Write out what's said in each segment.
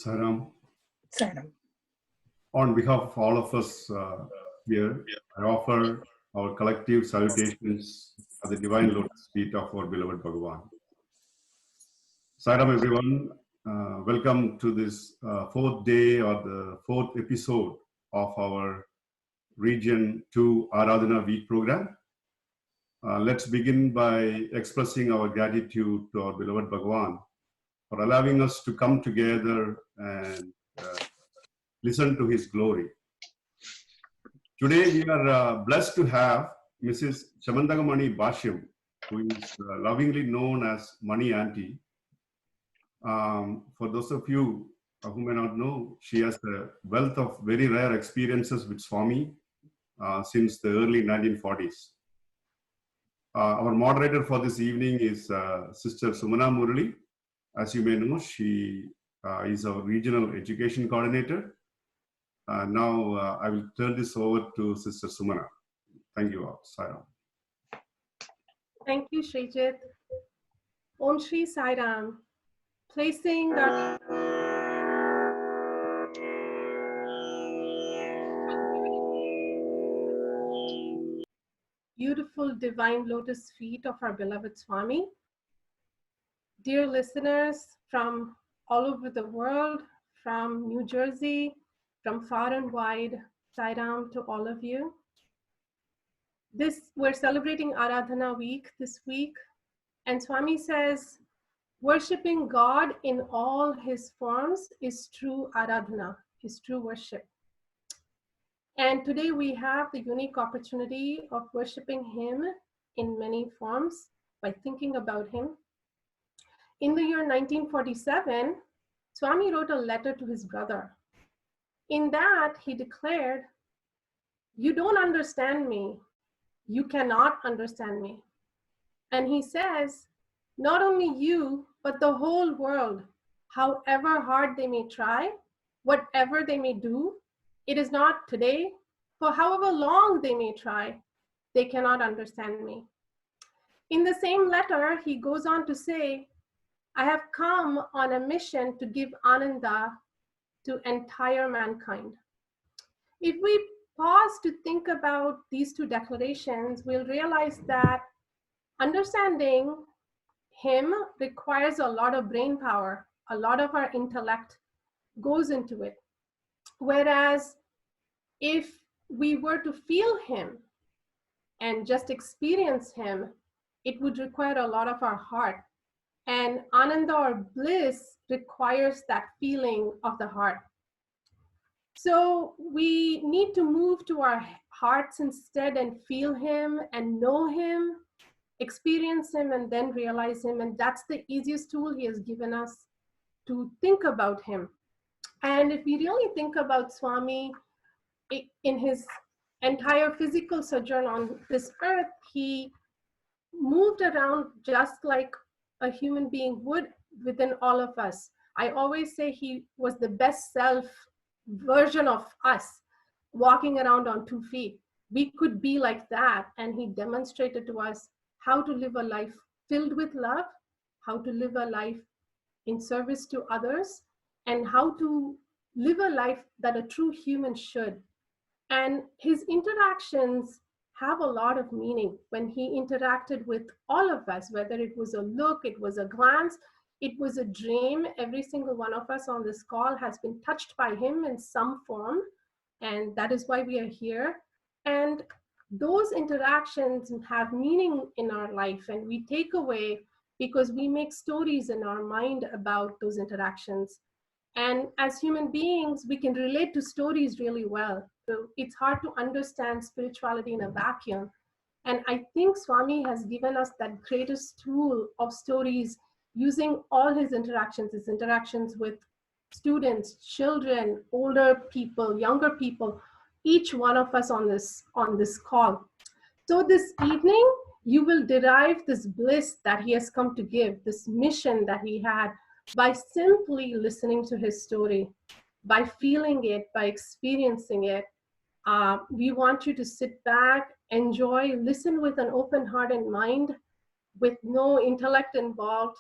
Saram, Saram. on behalf of all of us here, I offer our collective salutations at the divine lotus feet of our beloved Bhagavan. Saram, everyone. Welcome to this fourth day or the fourth episode of our Region 2 Aradhana Week program. Let's begin by expressing our gratitude to our beloved Bhagavan for allowing us to come together and listen to his glory. Today we are blessed to have Mrs. Shamantakamani Bhashyam, who is lovingly known as Mani Auntie. For those of you who may not know, she has a wealth of very rare experiences with Swami since the early 1940s. Our moderator for this evening is Sister Sumana Murali. As you may know, she is our regional education coordinator. Now I will turn this over to Sister Sumana. Thank you all. Sairam. Thank you, Srijit. Om Shri Sairam. Placing our beautiful divine lotus feet of our beloved Swami. Dear listeners from all over the world, from New Jersey, from far and wide, Sairam to all of you. We're celebrating Aradhana week this week, and Swami says, worshipping God in all his forms is true Aradhana, is true worship. And today we have the unique opportunity of worshipping him in many forms by thinking about him. In the year 1947, Swami wrote a letter to his brother. In that, he declared, "You don't understand me. You cannot understand me." And he says, not only you, but the whole world, however hard they may try, whatever they may do, it is not today, for however long they may try, they cannot understand me. In the same letter, he goes on to say, I have come on a mission to give Ananda to entire mankind. If we pause to think about these two declarations, we'll realize that understanding him requires a lot of brain power, a lot of our intellect goes into it. Whereas if we were to feel him and just experience him, it would require a lot of our heart. And Ananda or bliss requires that feeling of the heart. So we need to move to our hearts instead and feel him and know him, experience him, and then realize him. And that's the easiest tool he has given us to think about him. And if we really think about Swami in his entire physical sojourn on this earth, he moved around just like a human being would within all of us. I always say he was the best self version of us, walking around on 2 feet. We could be like that, and he demonstrated to us how to live a life filled with love, how to live a life in service to others, and how to live a life that a true human should. And his interactions have a lot of meaning when he interacted with all of us, whether it was a look, it was a glance, it was a dream. Every single one of us on this call has been touched by him in some form, and that is why we are here. And those interactions have meaning in our life, and we take away because we make stories in our mind about those interactions. And as human beings, we can relate to stories really well. So it's hard to understand spirituality in a vacuum. And I think Swami has given us that greatest tool of stories using all his interactions with students, children, older people, younger people, each one of us on this call. So this evening, you will derive this bliss that he has come to give, this mission that he had, by simply listening to his story, by feeling it, by experiencing it. We want you to sit back, enjoy, listen with an open heart and mind, with no intellect involved,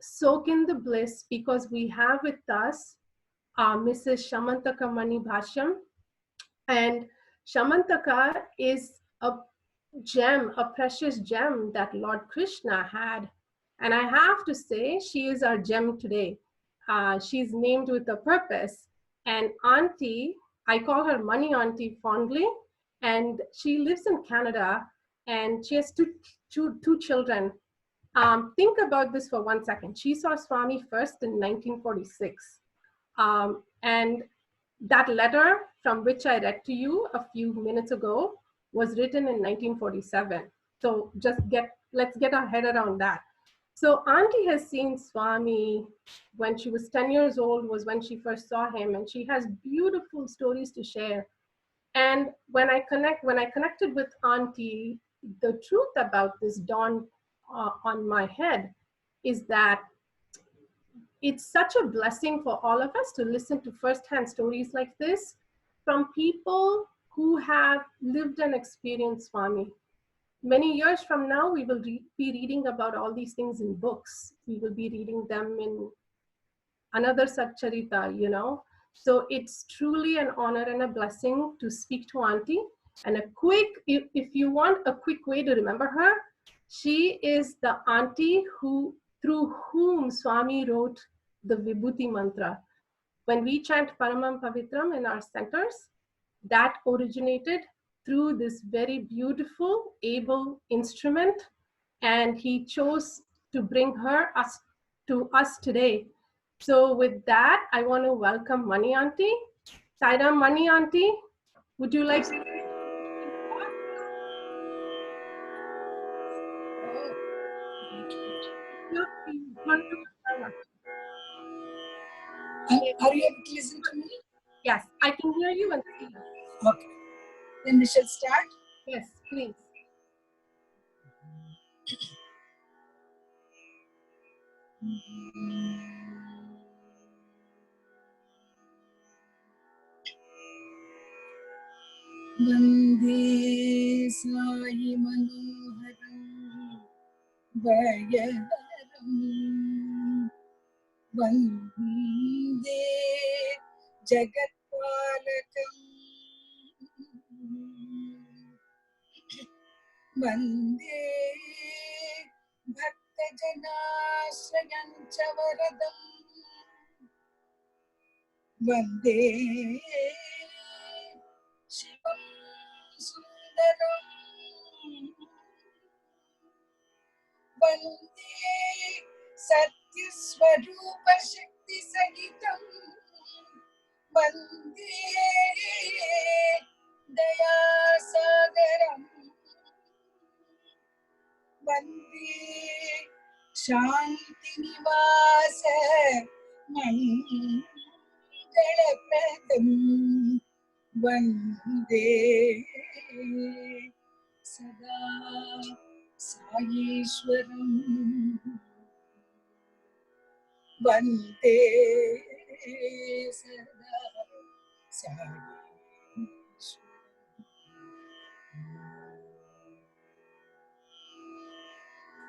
soak in the bliss, because we have with us Mrs. Shamantakamani Bhashyam. And Shamantaka is a gem, a precious gem that Lord Krishna had. And I have to say, she is our gem today. She's named with a purpose. And Auntie, I call her Money Auntie fondly, and she lives in Canada, and she has two children. Think about this for 1 second. She saw Swami first in 1946. And that letter from which I read to you a few minutes ago was written in 1947. So let's get our head around that. So Auntie has seen Swami when she was 10 years old, was when she first saw him, and she has beautiful stories to share. And when I connected with Auntie, the truth about this dawned on my head is that it's such a blessing for all of us to listen to firsthand stories like this from people who have lived and experienced Swami. Many years from now, we will be reading about all these things in books. We will be reading them in another Satcharita, you know. So it's truly an honor and a blessing to speak to Auntie. And if you want a quick way to remember her, she is the auntie through whom Swami wrote the Vibhuti mantra. When we chant Paramam Pavitram in our centers, that originated through this very beautiful, able instrument, and he chose to bring her to us today. So with that, I want to welcome Mani Auntie. Sairam Mani Auntie, would you like to? Are you able to listen to me? Yes, I can hear you and see you. Okay. Then we shall start. Yes, please. Vande Sai Manoharam Vayaharam Vande Jagatpalakam Vande Bhaktajanashrayam Chavaradam Vande Shivam Sundaram Vande Satyaswarupa Shakti Sahitam Vande Dayasagaram Vande Shanti Nivasa Mangalapradam Vande Sada Saishwaram Vande Sada Saishwaram.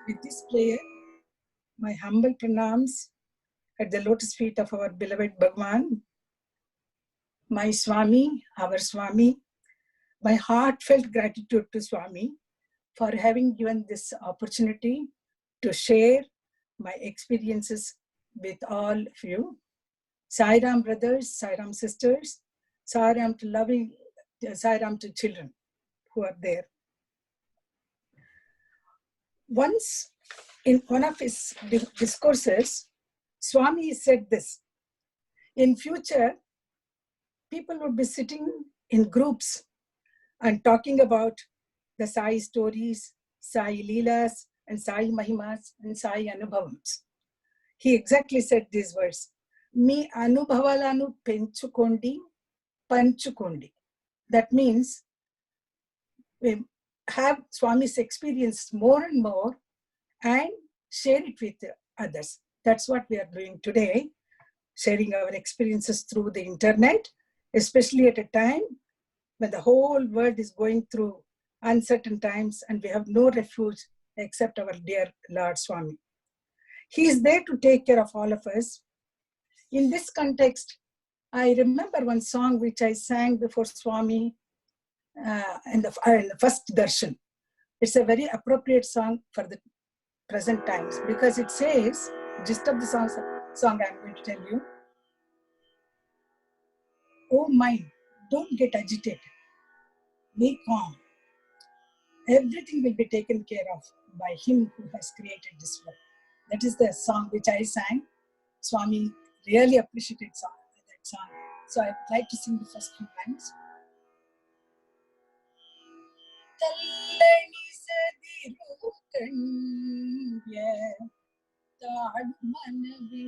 With this prayer, my humble pranams at the lotus feet of our beloved Bhagwan, my Swami, our Swami, my heartfelt gratitude to Swami for having given this opportunity to share my experiences with all of you. Sai Ram brothers, Sai Ram sisters, Sai Ram to loving, Sai Ram to children who are there. Once in one of his discourses, Swami said this: in future, people would be sitting in groups and talking about the Sai stories, Sai Leelas, and Sai Mahimas, and Sai Anubhavams. He exactly said these words: Mi Anubhavalanu Penchukondi, Panchukondi. That means we have Swami's experience more and more and share it with others. That's what we are doing today, sharing our experiences through the internet, especially at a time when the whole world is going through uncertain times and we have no refuge except our dear Lord Swami. He is there to take care of all of us. In this context, I remember one song which I sang before Swami in the first darshan. It's a very appropriate song for the present times because it says, gist of the song I'm going to tell you. Oh mind, don't get agitated. Be calm. Everything will be taken care of by Him who has created this world. That is the song which I sang. Swami really appreciated that song. So I would like to sing the first few lines. Tallani sadiru kanya taadmanavi.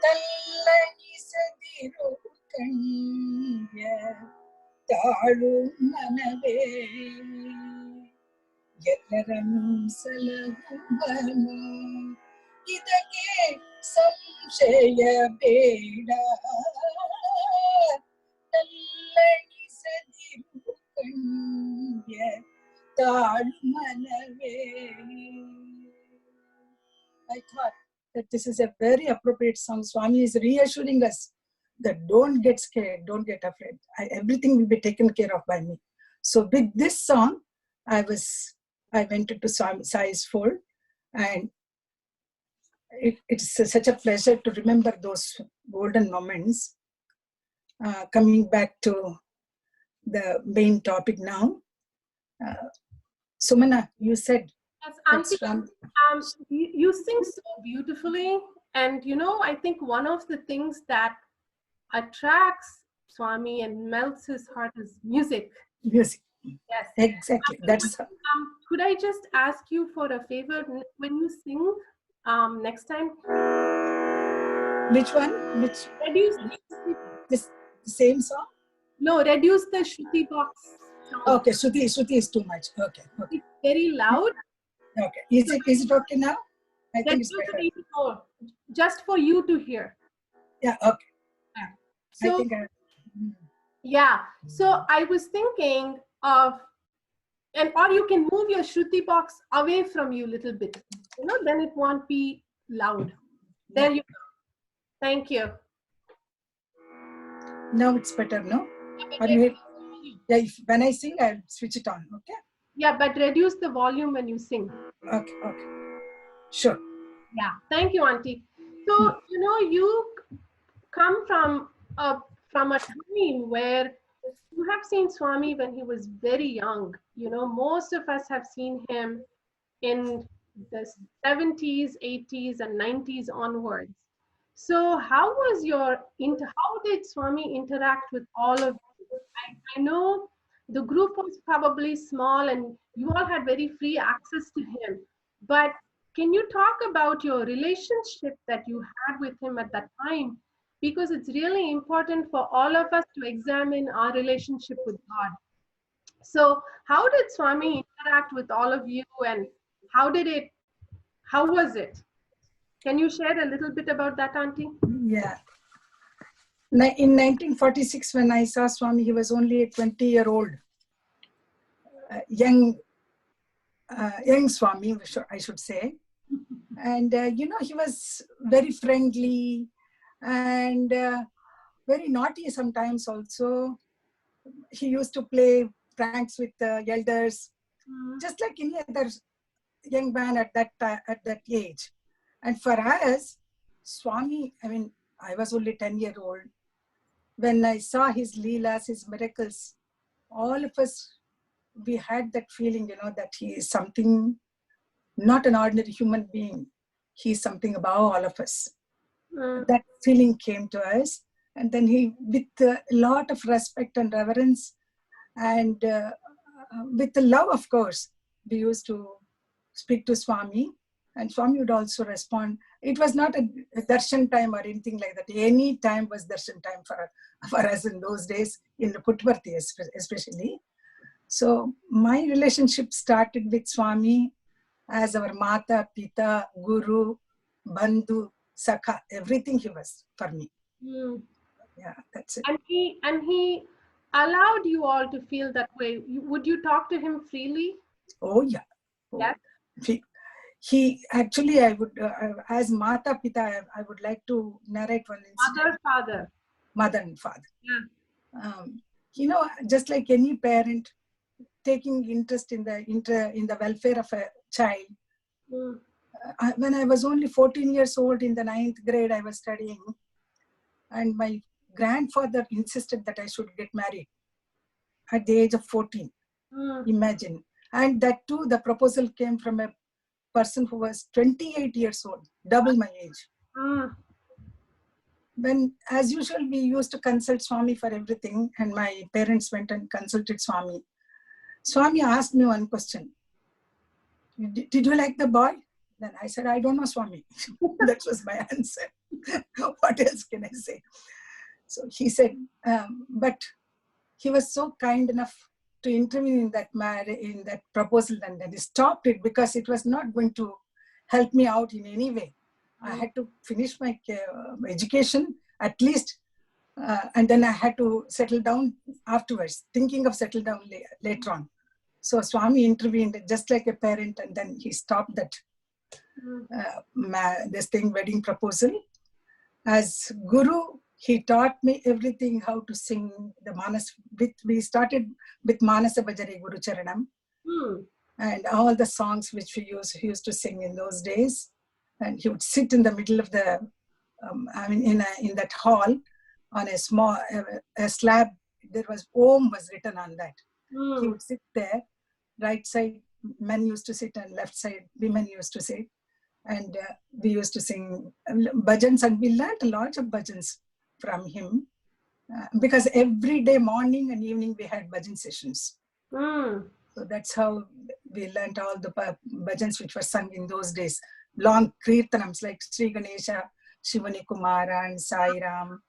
Tallani sadiru kanya taadmanavi. Yellaram salahubana idake samshaya beda. Tallani sadiru kanya taadmanavi. I thought that this is a very appropriate song. Swami is reassuring us that don't get scared, don't get afraid. Everything will be taken care of by me. So with this song, I went into Sai's fold, and it's such a pleasure to remember those golden moments. Coming back to the main topic now. Sumana, you said. Yes, Auntie, you sing so beautifully. And, I think one of the things that attracts Swami and melts his heart is music. Music. Yes. Exactly. That's could I just ask you for a favor when you sing next time? Which one? Which? Reduce the same song? No, reduce the Shruti box sound. Okay, Shruti is too much. Okay. It's very loud. Okay. Is it okay now? I think it's better. More, just for you to hear. Yeah, okay. So, yeah. So I was thinking of, or you can move your Shruti box away from you a little bit. Then it won't be loud. There you go. Thank you. Now it's better, no? When I sing, I'll switch it on, okay? Yeah, but reduce the volume when you sing. Okay. Sure. Yeah, thank you, Auntie. So, you come from a time where you have seen Swami when he was very young. Most of us have seen him in the 70s, 80s, and 90s onwards. So how did Swami interact with all of you? I know the group was probably small and you all had very free access to him, but can you talk about your relationship that you had with him at that time? Because it's really important for all of us to examine our relationship with God. So how did Swami interact with all of you, and how was it? Can you share a little bit about that, Auntie? Yeah. In 1946, when I saw Swami, he was only a 20-year-old young Swami, I should say. And, he was very friendly and very naughty sometimes also. He used to play pranks with the elders, just like any other young man at that age. And for us, Swami, I was only 10-year-old. When I saw his leelas, his miracles, all of us, we had that feeling, that he is something, not an ordinary human being. He is something above all of us. That feeling came to us. And then he, with a lot of respect and reverence, and with the love, of course, we used to speak to Swami, and Swami would also respond. It was not a darshan time or anything like that. Any time was darshan time for us in those days, in the Puttaparthi especially. So my relationship started with Swami as our Mata, Pita, Guru, Bandhu, Sakha, everything he was for me. Yeah, that's it. And he allowed you all to feel that way. Would you talk to him freely? Oh, yeah. Yes. He actually, I would, as Mata Pita, I would like to narrate one incident. Father. Mother and father. Yeah. Just like any parent, taking interest in the welfare of a child. When I was only 14 years old, in the 9th grade, I was studying, and my grandfather insisted that I should get married at the age of 14. Imagine. And that too, the proposal came from a person who was 28 years old, double my age. When, as usual, we used to consult Swami for everything, and my parents went and consulted Swami. Swami asked me one question. Did you like the boy? Then I said, I don't know, Swami. That was my answer. What else can I say? So he said, but he was so kind enough to intervene in that proposal, and then he stopped it because it was not going to help me out in any way. I had to finish my education at least, and then I had to settle down afterwards, thinking of settle down later on. So Swami intervened just like a parent, and then he stopped that wedding proposal. As Guru, he taught me everything, how to sing the Manas. We started with Manasa Bhajare Guru Charanam, and all the songs which he used to sing in those days. And he would sit in the middle of the, in that hall, on a small slab. There was Om was written on that. He would sit there. Right side men used to sit, and left side women used to sit. And we used to sing bhajans, and we learned a lot of bhajans from him, because every day, morning and evening, we had bhajan sessions. So that's how we learned all the bhajans which were sung in those days. Long kirtanams like Sri Ganesha, Shivani Kumara, and Sai Ram,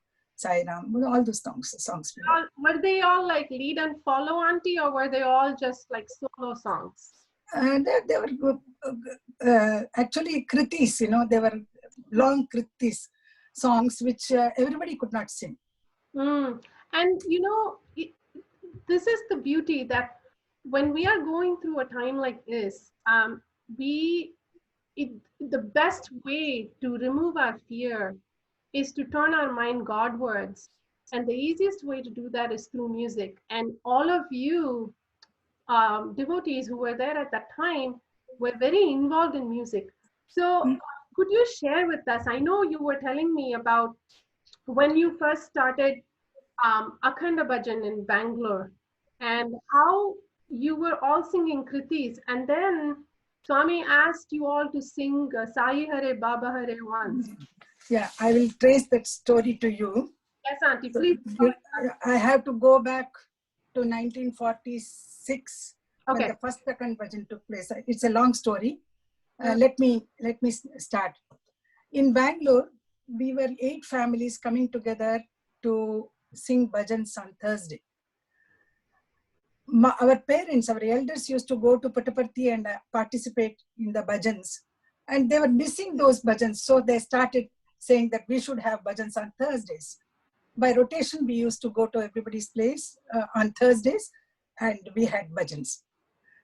all those songs. Were they all like lead and follow, auntie, or were they all just like solo songs? They were actually kritis, they were long kritis, songs which everybody could not sing. And this is the beauty, that when we are going through a time like this, the best way to remove our fear is to turn our mind Godwards. And the easiest way to do that is through music. And all of you devotees who were there at that time were very involved in music. So could you share with us, I know you were telling me about when you first started Akhanda Bhajan in Bangalore, and how you were all singing kritis, and then Swami asked you all to sing Sai Hare Baba Hare once. Yeah, I will trace that story to you. Yes, auntie, please. I have to go back to 1946 when Okay. the first Akhanda Bhajan took place. It's a long story. Let me start. In Bangalore, we were 8 families coming together to sing bhajans on Thursday. Our parents, our elders used to go to Puttaparthi and participate in the bhajans. And they were missing those bhajans. So they started saying that we should have bhajans on Thursdays. By rotation, we used to go to everybody's place on Thursdays, and we had bhajans.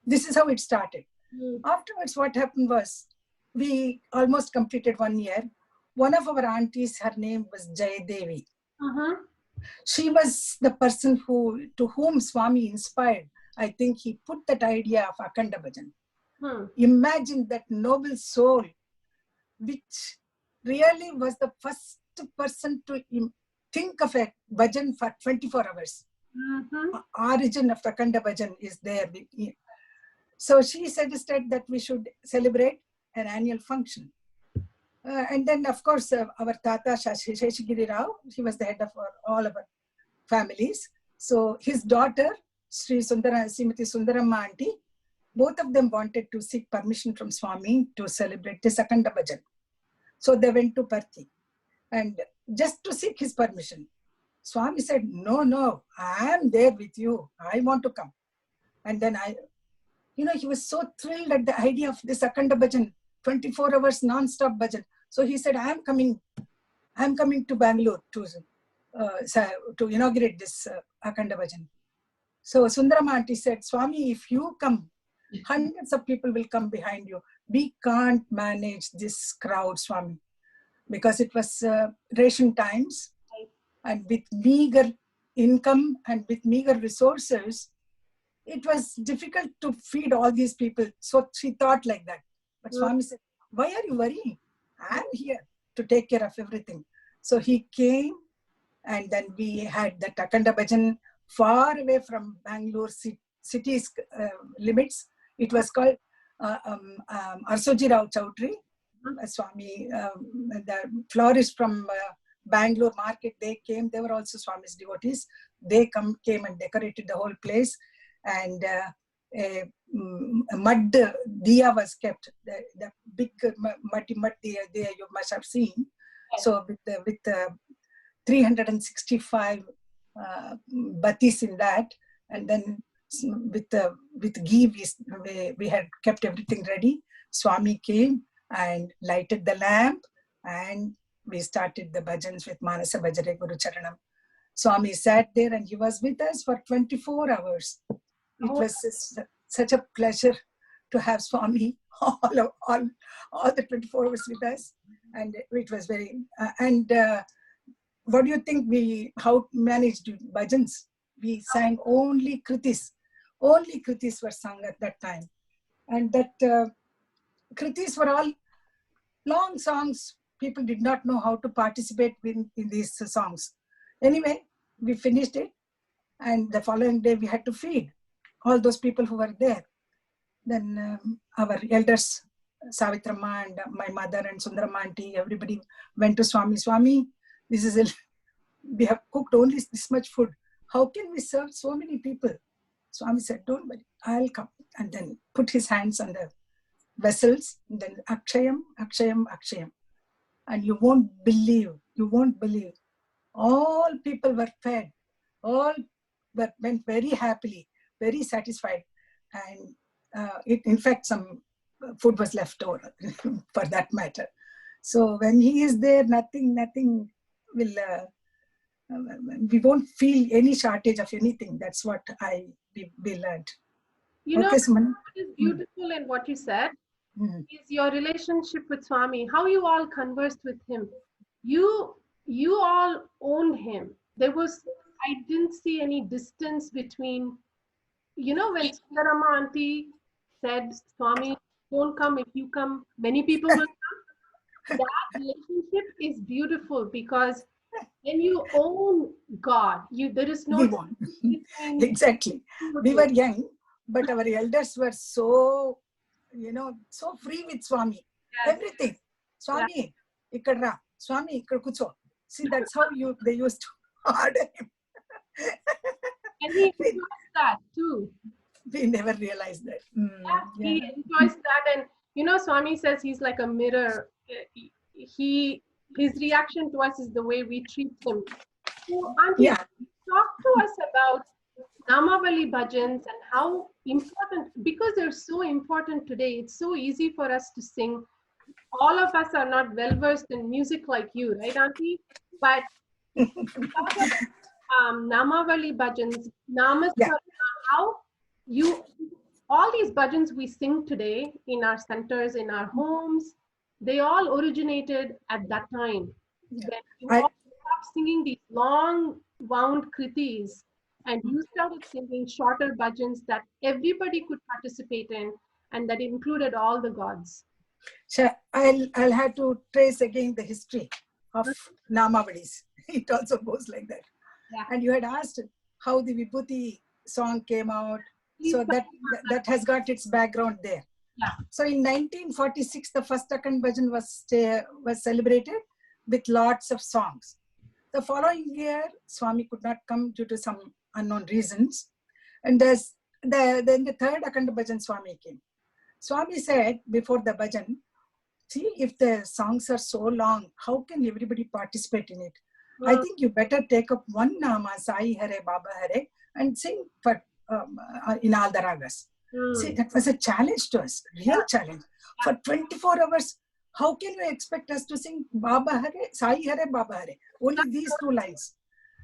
This is how it started. Afterwards, what happened was, we almost completed 1 year. One of our aunties, her name was Jayadevi. She was the person to whom Swami inspired. I think he put that idea of Akhanda Bhajan. Imagine that noble soul, which really was the first person to think of a bhajan for 24 hours. Origin of Akhanda Bhajan is there. So she suggested that we should celebrate an annual function. And then, of course, our Tata Sheshagiri Rao, he was the head of all our families. So his daughter, Srimati Sundaramma Auntie, both of them wanted to seek permission from Swami to celebrate this Akhanda Bhajan. So they went to Parthi, and just to seek his permission. Swami said, no, I am there with you. I want to come. And then he was so thrilled at the idea of this Akhanda Bhajan, 24 hours non-stop bhajan. So he said, I am coming to Bangalore to inaugurate this Akhanda Bhajan. So Sundarama Auntie said, Swami, if you come, hundreds of people will come behind you. we can't manage this crowd, Swami, because it was ration times, and with meager income and with meager resources, it was difficult to feed all these people. So she thought like that. But Swami said, why are you worrying? I'm here to take care of everything. So he came, and then we had the Takanda Bhajan far away from Bangalore city's limits. It was called Arsoji Rao Chowdhury. Swami, the florist from Bangalore market, they came. They were also Swami's devotees. They came and decorated the whole place. And a mud diya was kept, the big muddy mud diya you must have seen. So with 365 batis in that, and then with ghee we had kept everything ready. Swami came and lighted the lamp, and we started the bhajans with Manasa Bhajare Guru Charanam. Swami sat there and he was with us for 24 hours. It was such a pleasure to have Swami all the 24 hours with us. And it was very, what do you think how managed bhajans? We sang only kritis. Only kritis were sung at that time. And that kritis were all long songs. People did not know how to participate in these songs. Anyway, we finished it. And the following day we had to feed all those people who were there. Then our elders, Savitramma and my mother and Sundarama auntie, everybody went to Swami. Swami, we have cooked only this much food. How can we serve so many people? Swami said, don't worry, I'll come. And then put his hands on the vessels. And then Akshayam, Akshayam, Akshayam. And you won't believe. All people were fed. All went very happily, very satisfied. And in fact, some food was left over for that matter. So when he is there, nothing will, we won't feel any shortage of anything. That's what we learned. You know, what is beautiful in what you said is your relationship with Swami, how you all conversed with him. You all owned him. I didn't see any distance between, when Sundarama auntie said, Swami, don't come. If you come, many people will come. That relationship is beautiful because when you own God, there is no... Exactly. We were young, but our elders were so, so free with Swami. Yes. Everything. Swami, ikkadra. Swami, ikkad kucho. See, that's how they used to order him. And he enjoys that too. We never realized that. He enjoys that. And, Swami says he's like a mirror. His reaction to us is the way we treat him. So, Auntie, talk to us about Namavali bhajans and how important, because they're so important today. It's so easy for us to sing. All of us are not well versed in music like you, right, Auntie? But Namavali bhajans, Namaswarna, how all these bhajans we sing today in our centers, in our homes, they all originated at that time. When you all stopped singing these long wound kritis and you started singing shorter bhajans that everybody could participate in and that included all the gods. So I'll have to trace again the history of Namavalis. It also goes like that. Yeah. And you had asked how the Vibhuti song came out. So that has got its background there. Yeah. So in 1946, the first Akhand Bhajan was celebrated with lots of songs. The following year, Swami could not come due to some unknown reasons. And then the third Akhand Bhajan Swami came. Swami said before the bhajan, see, if the songs are so long, how can everybody participate in it? I think you better take up one Nama, Sai Hare, Baba Hare, and sing for in all the ragas. See, that was a challenge to us, real challenge. For 24 hours, how can you expect us to sing Baba Hare, Sai Hare, Baba Hare? Only these two lines.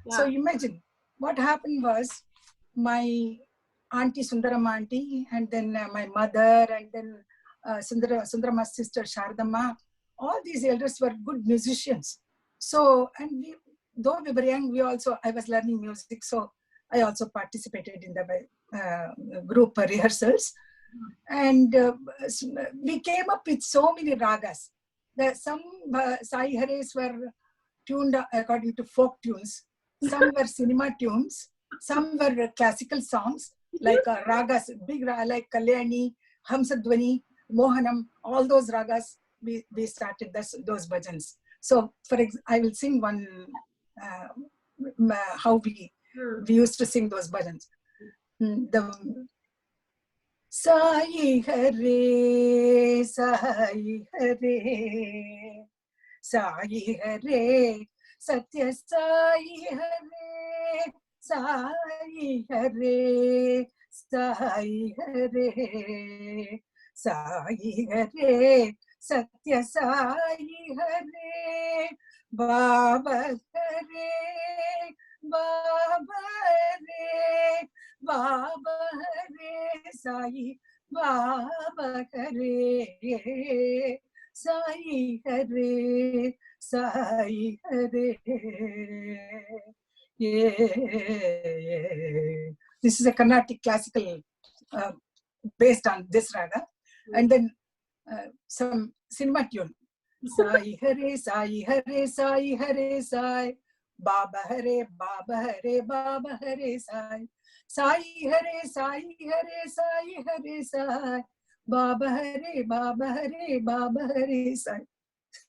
Yeah. So imagine, what happened was, my auntie Sundarama auntie, and then my mother, and then Sundarama's sister Sharadamma, all these elders were good musicians. So, and though we were young, I was learning music, so I also participated in the group rehearsals. And we came up with so many ragas. Some Sai Hares were tuned according to folk tunes, some were cinema tunes, some were classical songs like ragas, big like Kalyani, Hamsadwani, Mohanam, all those ragas, we started those bhajans. So I will sing one, how we used to sing those bhajans. Sai Hare, Sai Hare, Sai Hare, Satya Sai Hare, Sai Hare, Sai Hare, Sai Hare, Satya Sai Hare, Baba Hare, Baba Hare, Baba Hare, Sai Baba Hare, Sai Hare, Sai Hare. Yeah. This is a Carnatic classical based on this raga. And then some cinema tune. Sai Hare, Sai Hare, Sai Hare, Sai Baba Hare, Baba Hare, Baba Hare, Sai Sai Hare, Sai Hare, Sai Hare, Sai Baba Hare, Baba Hare, Baba Hare, Sai.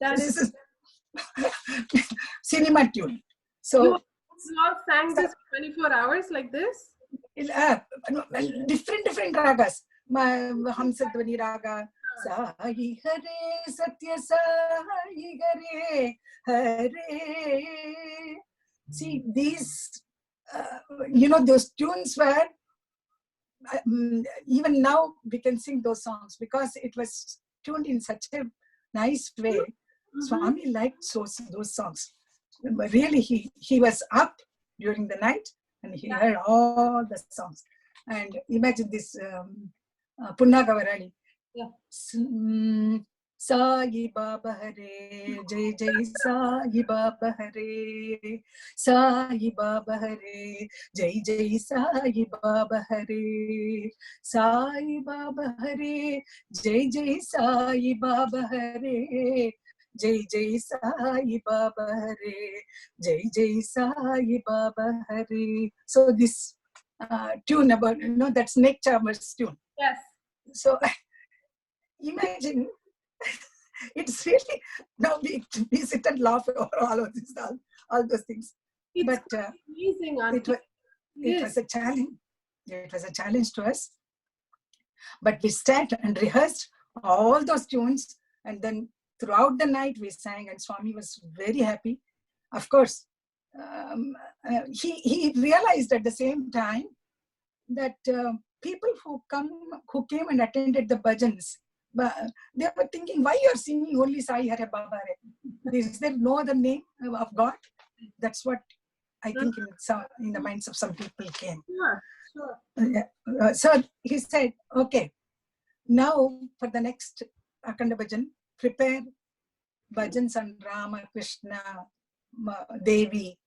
That is cinema tune. So you all sang this 24 hours like this? Different ragas. Hamsadwani raga. Sai Hare, Satya Sai Hare, Hare. See, these, those tunes were, even now we can sing those songs because it was tuned in such a nice way. Swami liked those songs. Really, he was up during the night and he heard all the songs. And imagine this Punnagavarani. Sai Baba Hare, Jai Jai Sai Baba Hare, Sai Baba Hare, Jai Jai Sai Baba Hare, Sai Baba Hare, Jai Jai Sai Baba Hare, Jai Jai Sai Baba Hare, Jai Jai Sai Baba Hare. So this tune about, that snake charmer's tune. Yes. So imagine, it's really, now we sit and laugh over all of this, all those things. It's but amazing. It was a challenge. It was a challenge to us. But we sat and rehearsed all those tunes, and then throughout the night we sang, and Swami was very happy. Of course, he realized at the same time that people who came and attended the bhajans, they were thinking, why you are singing only Sai Hare Baba Hare? Is there no other name of God? That's what I think in the minds of some people came. Sure. So he said, okay, now for the next Akhanda Bhajan, prepare bhajans on Rama, Krishna, Devi,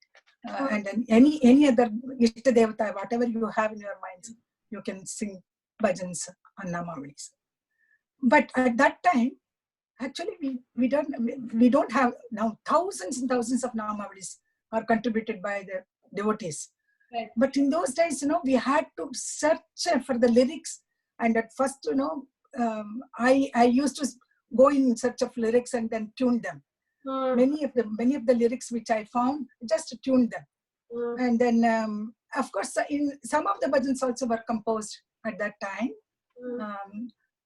and then any other Ishta Devata, whatever you have in your minds, you can sing bhajans on Namavalis. But at that time, actually, we don't have now thousands and thousands of Namavalis are contributed by the devotees. Right. But in those days, we had to search for the lyrics, and at first, I used to go in search of lyrics and then tune them. Many of the lyrics which I found, just tuned them. And then, of course, in some of the bhajans also were composed at that time.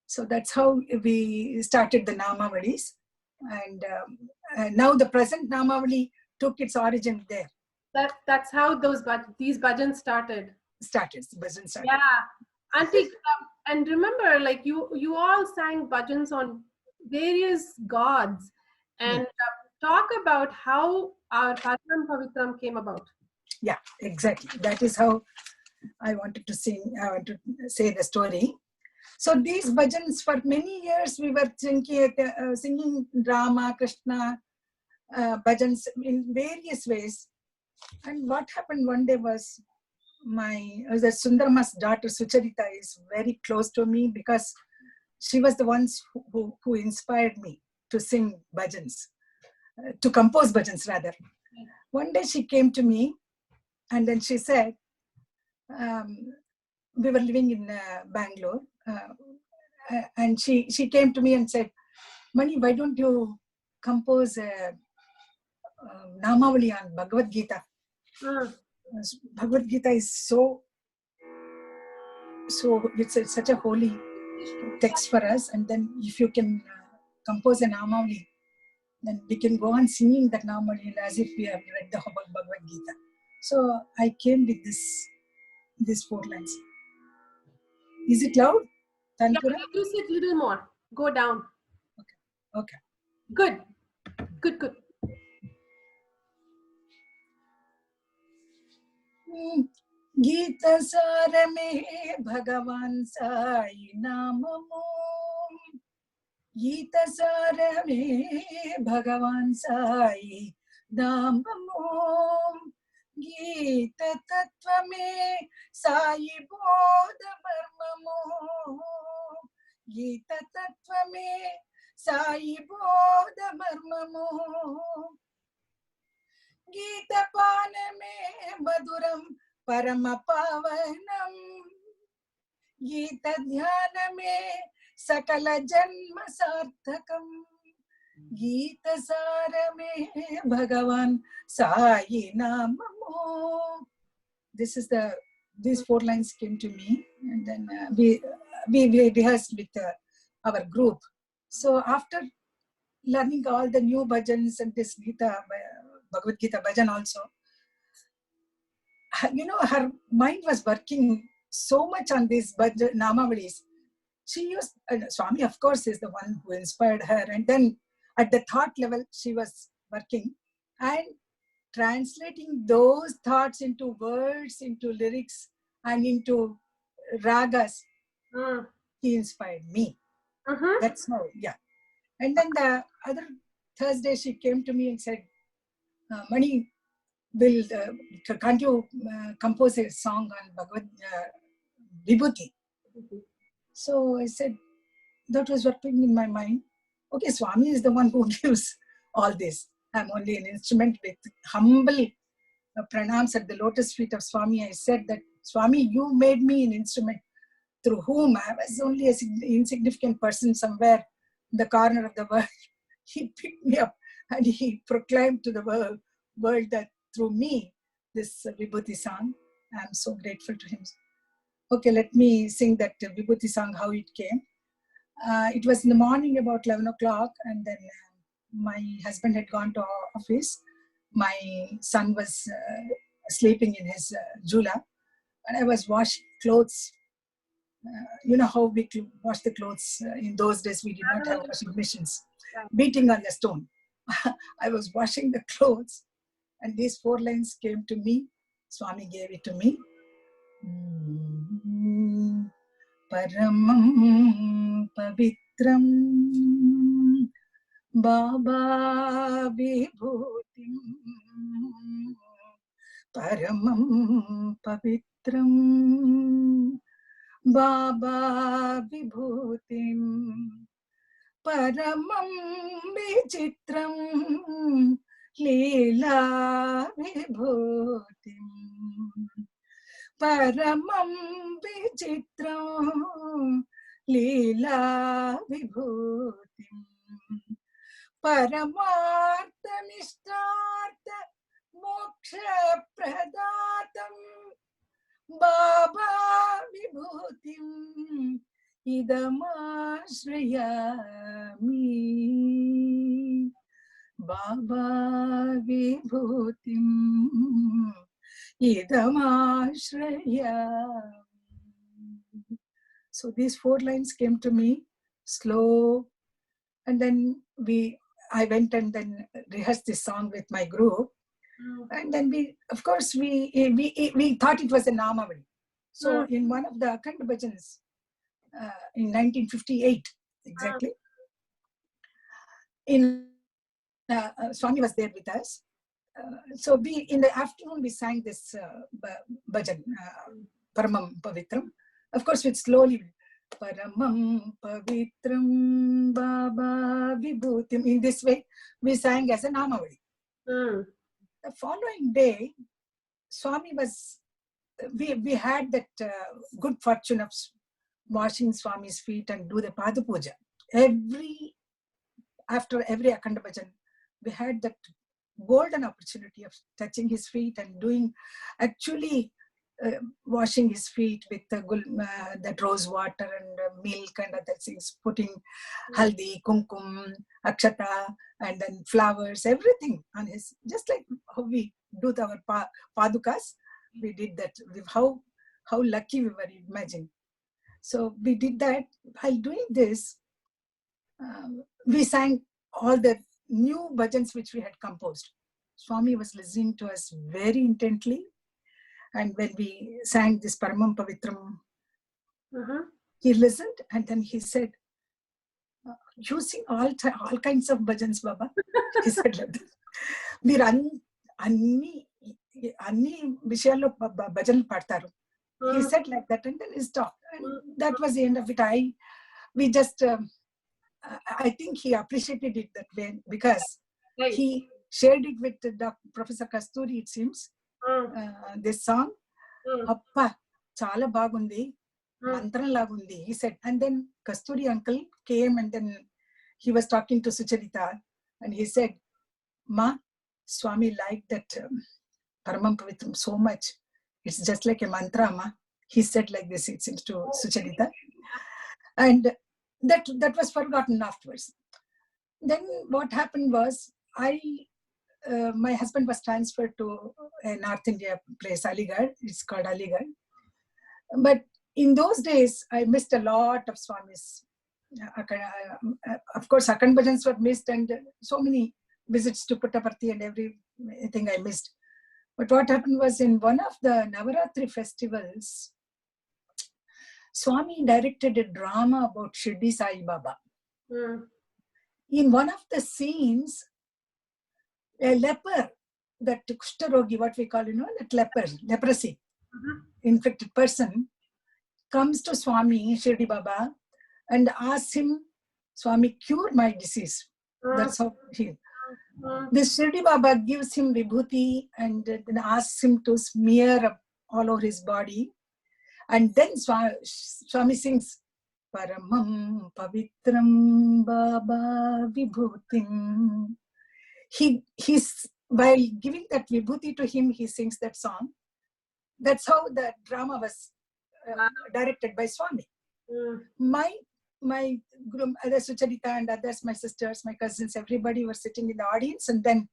So that's how we started the Namavalis. And now the present Namavali took its origin there. That's how these bhajans started. Bhajans started. Yeah. Auntie, and remember, like you all sang bhajans on various gods. And talk about how our Patram Pavitram came about. Yeah, exactly. That is how I wanted to say the story. So these bhajans, for many years, we were singing Rama, Krishna, bhajans in various ways. And what happened one day was the Sundarama's daughter, Sucharita, is very close to me because she was the ones who inspired me to sing bhajans, to compose bhajans rather. One day she came to me and then she said, we were living in Bangalore, and she came to me and said, Mani, why don't you compose a Namavali on Bhagavad Gita? Bhagavad Gita is so it's such a holy text for us, and then if you can compose a Namavali, then we can go on singing that Namavali as if we have read the whole Bhagavad Gita. So I came with these 4 lines. Is it loud? Tanpura? Yeah, use it a little more. Go down. Okay. Good. Gita Sarame Bhagavan Sai Namamo. Gita Sarame Bhagavan Sai Namamo. Gita Tattvame Sai Bodha Marmamo. Gita Tattvame Sai Bodha Marmamo. Gita Paname Maduram Parama Pavanam. Gita Dhyaname Sakala Janma Sarthakam. Gita Sarame Bhagavan Sai Namamo. These 4 lines came to me, and then we rehearsed with our group. So after learning all the new bhajans and this Bhagavad Gita bhajan also, her mind was working so much on these Namavalis. She used, Swami of course is the one who inspired her, and then at the thought level she was working and translating those thoughts into words, into lyrics and into ragas. He inspired me. That's how, yeah. And then the other Thursday she came to me and said, Mani, can't you compose a song on Bhagavad Vibhuti? So I said, that was working in my mind. Okay, Swami is the one who gives all this. I'm only an instrument. With humble pranams at the lotus feet of Swami, I said that, Swami, you made me an instrument through whom I was only an insignificant person somewhere in the corner of the world. He picked me up and he proclaimed to the world that through me, this Vibhuti song, I'm so grateful to him. Okay, let me sing that Vibhuti song, how it came. It was in the morning about 11 o'clock, and then my husband had gone to office. My son was sleeping in his jula, and I was washing clothes. You know how we wash the clothes in those days. We did not have washing machines. Beating on the stone. I was washing the clothes, and these 4 lines came to me. Swami gave it to me. Paramam pavitram Baba vibhutim. Paramam pavitram Baba vibhutim. Paramam vichitram Leela vibhutim. Paramam vichitram Leela vibhutim. Paramartha nishtartha moksha pradatam Baba vibhutim idamashrayami. Baba vibhutim idamashrayami. So these 4 lines came to me, slow, and then I went and then rehearsed this song with my group, and then we thought it was a Namavali. So in one of the Akhand bhajans, in 1958 exactly. In Swami was there with us. So we, in the afternoon, we sang this bhajan, Paramam Pavitram. Of course, with slowly, Paramam Pavitram Baba Vibhutim. In this way, we sang as a Namavali. The following day, Swami was, we had that good fortune of washing Swami's feet and do the Pada Puja. After every Akhanda Bhajan, we had that golden opportunity of touching his feet and doing, actually washing his feet with that rose water and milk and other things, putting haldi, kumkum, akshata, and then flowers, everything on his, just like how we do our padukas, we did that. How lucky we were, imagine. So we did that. While doing this, we sang all the new bhajans which we had composed. Swami was listening to us very intently. And when we sang this Paramam Pavitram, he listened and then he said, "You sing all kinds of bhajans, Baba." He said like that. "Meer anni vishayallo bhajan paadtaru." He said like that, and then he stopped. And that was the end of it. We just, I think he appreciated it that way, because he shared it with Professor Kasturi, it seems, this song. Appa, chala bagundi, mantram lagundi, he said. And then Kasturi uncle came and then he was talking to Sucharita and he said, "Ma, Swami liked that Paramam Pavitram so much. It's just like a mantra, Ma." He said like this, it seems, to Sucharita. And that was forgotten afterwards. Then what happened was, my husband was transferred to a North India place, Aligarh. It's called Aligarh. But in those days, I missed a lot of Swami's. Of course, Akhand Bhajans were missed, and so many visits to Puttaparthi and everything I missed. But what happened was, in one of the Navaratri festivals, Swami directed a drama about Shirdi Sai Baba. In one of the scenes, a leper, that Kushtarogi, what we call, that leprosy, infected person, comes to Swami, Shirdi Baba, and asks him, "Swami, cure my disease." That's how this Shirdi Baba gives him vibhuti and then asks him to smear all over his body. And then Swami sings, "Paramam Pavitram Baba Vibhutim." He's, while giving that vibhuti to him, he sings that song. That's how the drama was directed by Swami. My guru, other Sucharita and others, my sisters, my cousins, everybody were sitting in the audience, and then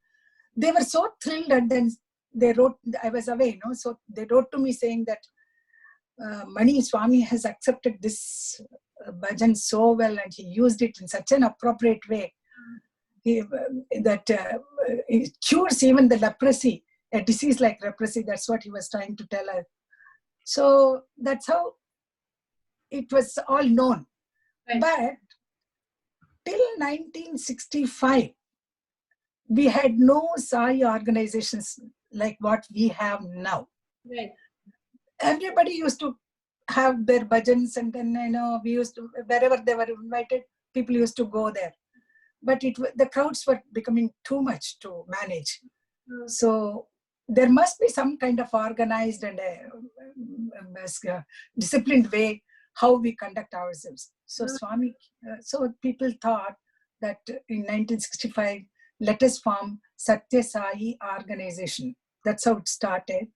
they were so thrilled, and then they wrote, I was away, so they wrote to me saying that Mani, Swami has accepted this bhajan so well, and he used it in such an appropriate way. That it cures even the leprosy, a disease like leprosy. That's what he was trying to tell us. So that's how it was all known. Right. But till 1965, we had no Sai organizations like what we have now. Right. Everybody used to have their bhajans, and then we used to, wherever they were invited, people used to go there. But the crowds were becoming too much to manage. So there must be some kind of organized and disciplined way how we conduct ourselves. So Swami, so people thought that in 1965, let us form Satya Sai organization. That's how it started.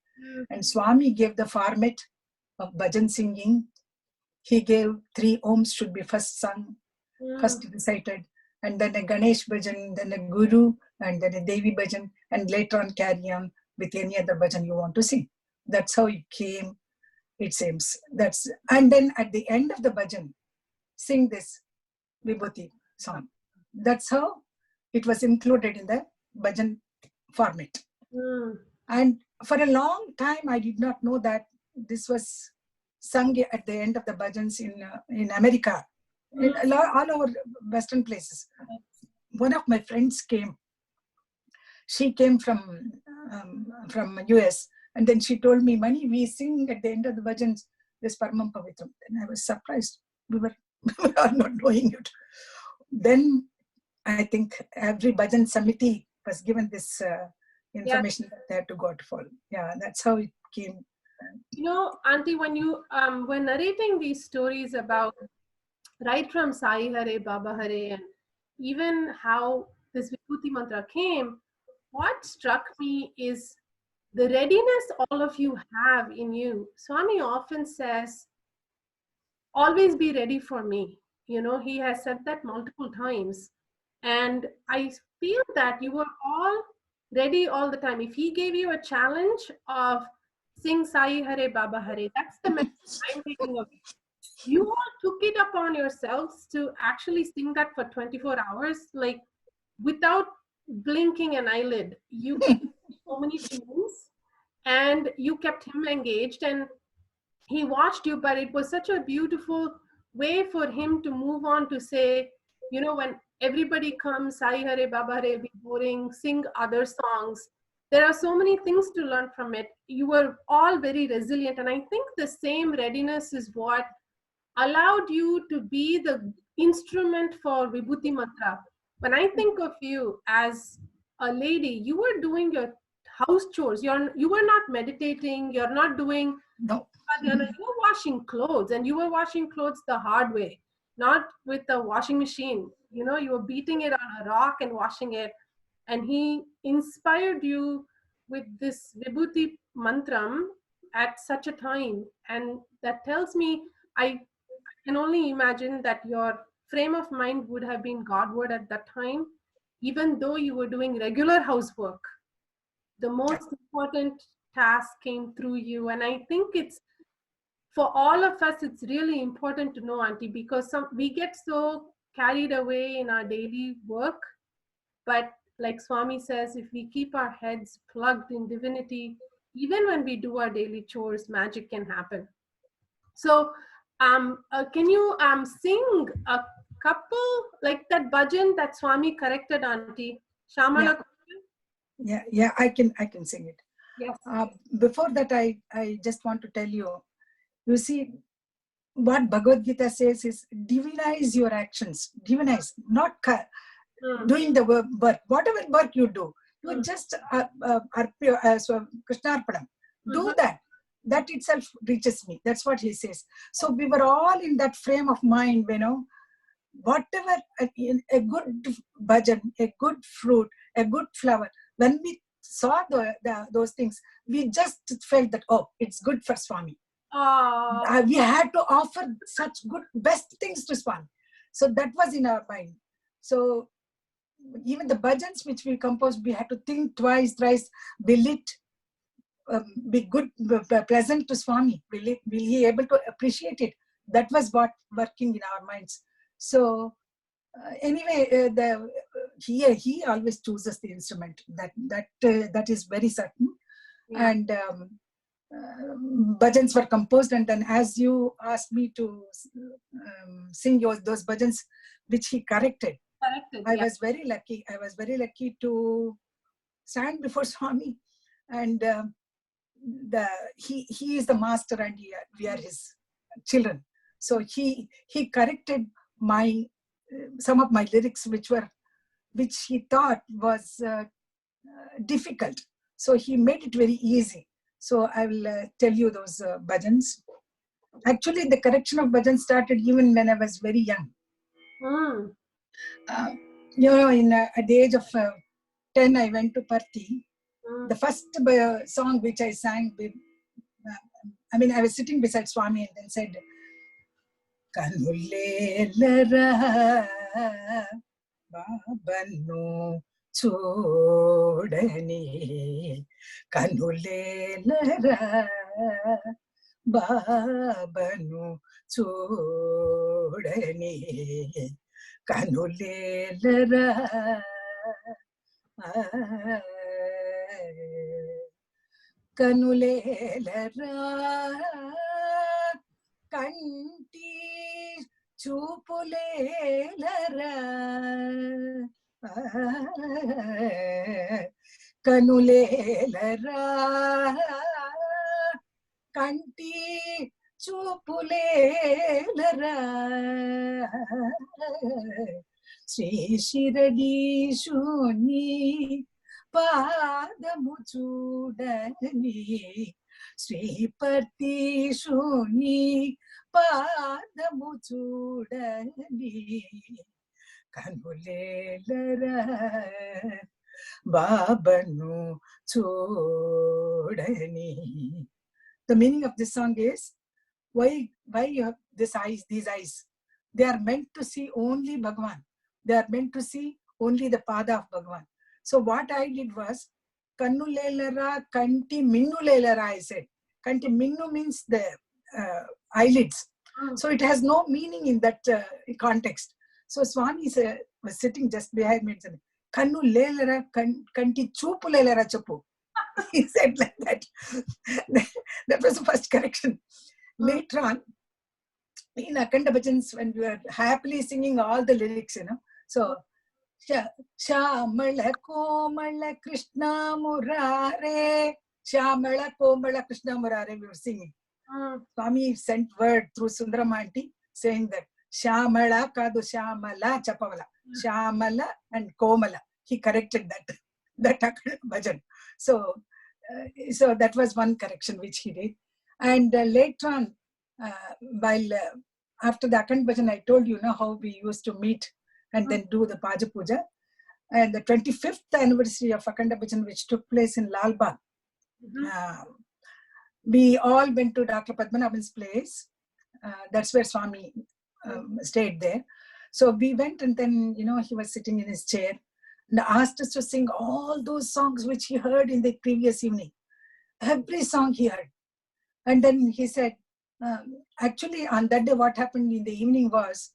And Swami gave the format of bhajan singing. He gave 3 Oms should be first sung, first recited, and then a Ganesh bhajan, then a Guru, and then a Devi bhajan, and later on carry on with any other bhajan you want to sing. That's how it came, it seems. And then at the end of the bhajan, sing this Vibhuti song. That's how it was included in the bhajan format. And for a long time, I did not know that this was sung at the end of the bhajans in America, in all over Western places. One of my friends came. She came from US, and then she told me, Mani, we sing at the end of the bhajans this Paramam Pavitram. And I was surprised. We were not knowing it. Then I think every bhajan samiti was given this information that they had to go to follow. Yeah, that's how it came. You know, Auntie, when you were narrating these stories about right from Sai Hare, Baba Hare, and even how this Vibhuti mantra came, what struck me is the readiness all of you have in you. Swami often says, always be ready for me. You know, he has said that multiple times. And I feel that you were all ready all the time. If he gave you a challenge of sing Sai Hare Baba Hare, that's the message I'm taking of it. You all took it upon yourselves to actually sing that for 24 hours, like without blinking an eyelid. You did so many tunes and you kept him engaged and he watched you, but it was such a beautiful way for him to move on to say, you know, when everybody comes, Sai Hare, Baba Hare, be boring, sing other songs. There are so many things to learn from it. You were all very resilient. And I think the same readiness is what allowed you to be the instrument for Vibhuti Mantra. When I think of you as a lady, you were doing your house chores. You were not meditating. You're not doing... No. You were washing clothes, and you were washing clothes the hard way, not with a washing machine. You know, you were beating it on a rock and washing it. And he inspired you with this Vibhuti Mantram at such a time. And that tells me, I can only imagine that your frame of mind would have been Godward at that time, even though you were doing regular housework. The most important task came through you. And I think it's, for all of us, it's really important to know, Auntie, because we get so carried away in our daily work. But like Swami says, if we keep our heads plugged in divinity, even when we do our daily chores, magic can happen. So can you sing a couple, like that bhajan that Swami corrected, Auntie? Shamantakamani? Yeah, I can sing it. Yes. Before that, I just want to tell you, you see, what Bhagavad Gita says is divinize your actions. Divinize, not doing the work. Whatever work you do, you just Krishnarpanam. Do that. That itself reaches me. That's what he says. So we were all in that frame of mind, you know, whatever, a good bhajan, a good fruit, a good flower. When we saw those things, we just felt that, oh, it's good for Swami. We had to offer such good, best things to Swami. So that was in our mind. So even the bhajans which we composed, we had to think twice, thrice. Will it be good, pleasant to Swami? Will he able to appreciate it? That was what working in our minds. So anyway, he always chooses the instrument. That is very certain. Yeah. And bhajans were composed, and then as you asked me to sing those bhajans which he corrected, I was very lucky. I was very lucky to stand before Swami, and he is the master, and we are his children. So he corrected some of my lyrics which he thought was difficult. So he made it very easy. So I will tell you those bhajans. Actually, the correction of bhajans started even when I was very young. You know, at the age of 10, I went to Parthi. The first song which I sang, I was sitting beside Swami and then said, Kanulela Babanu Chodani, Kanulela Babanu Chodani, Kanulela Kanulela కంటి చూపులేలరా కనులేలరా కంటి చూపులేలరా శ్రీ శిరడీశుని పాదము చూడని శ్రీపతిశుని పాదము చూడని కనులేలరా బాబను చూడని. The meaning of this song is, why you have these eyes? They are meant to see only Bhagavan. They are meant to see only the pada of Bhagavan. So what I did was, Kannu lelara, kanti minnu lelara, I said. Kanti minnu means the eyelids. So it has no meaning in that context. So Swami was sitting just behind me and said, Kannu lelara, kanti chupu lelara chappu. He said like that. That was the first correction. Later on, in Akhanda Bhajans, when we were happily singing all the lyrics, so Shamala Komala Krishna Murare, Shamala Komala Krishna Murare, we were singing. Swami sent word through Sundaram aunty saying that Shamala Kadu Shamala Chapavala, Shamala and Komala. He corrected that Akhanda Bhajan. So that was one correction which he did. And later on, while after the Akhanda Bhajan, I told you how we used to meet and then do the Paja Puja. And the 25th anniversary of Akhanda Bhajan, which took place in Lal Bagh, we all went to Dr. Padmanabhan's place. That's where Swami stayed there. So we went, and then, he was sitting in his chair and asked us to sing all those songs which he heard in the previous evening. Every song he heard. And then he said, actually on that day what happened in the evening was,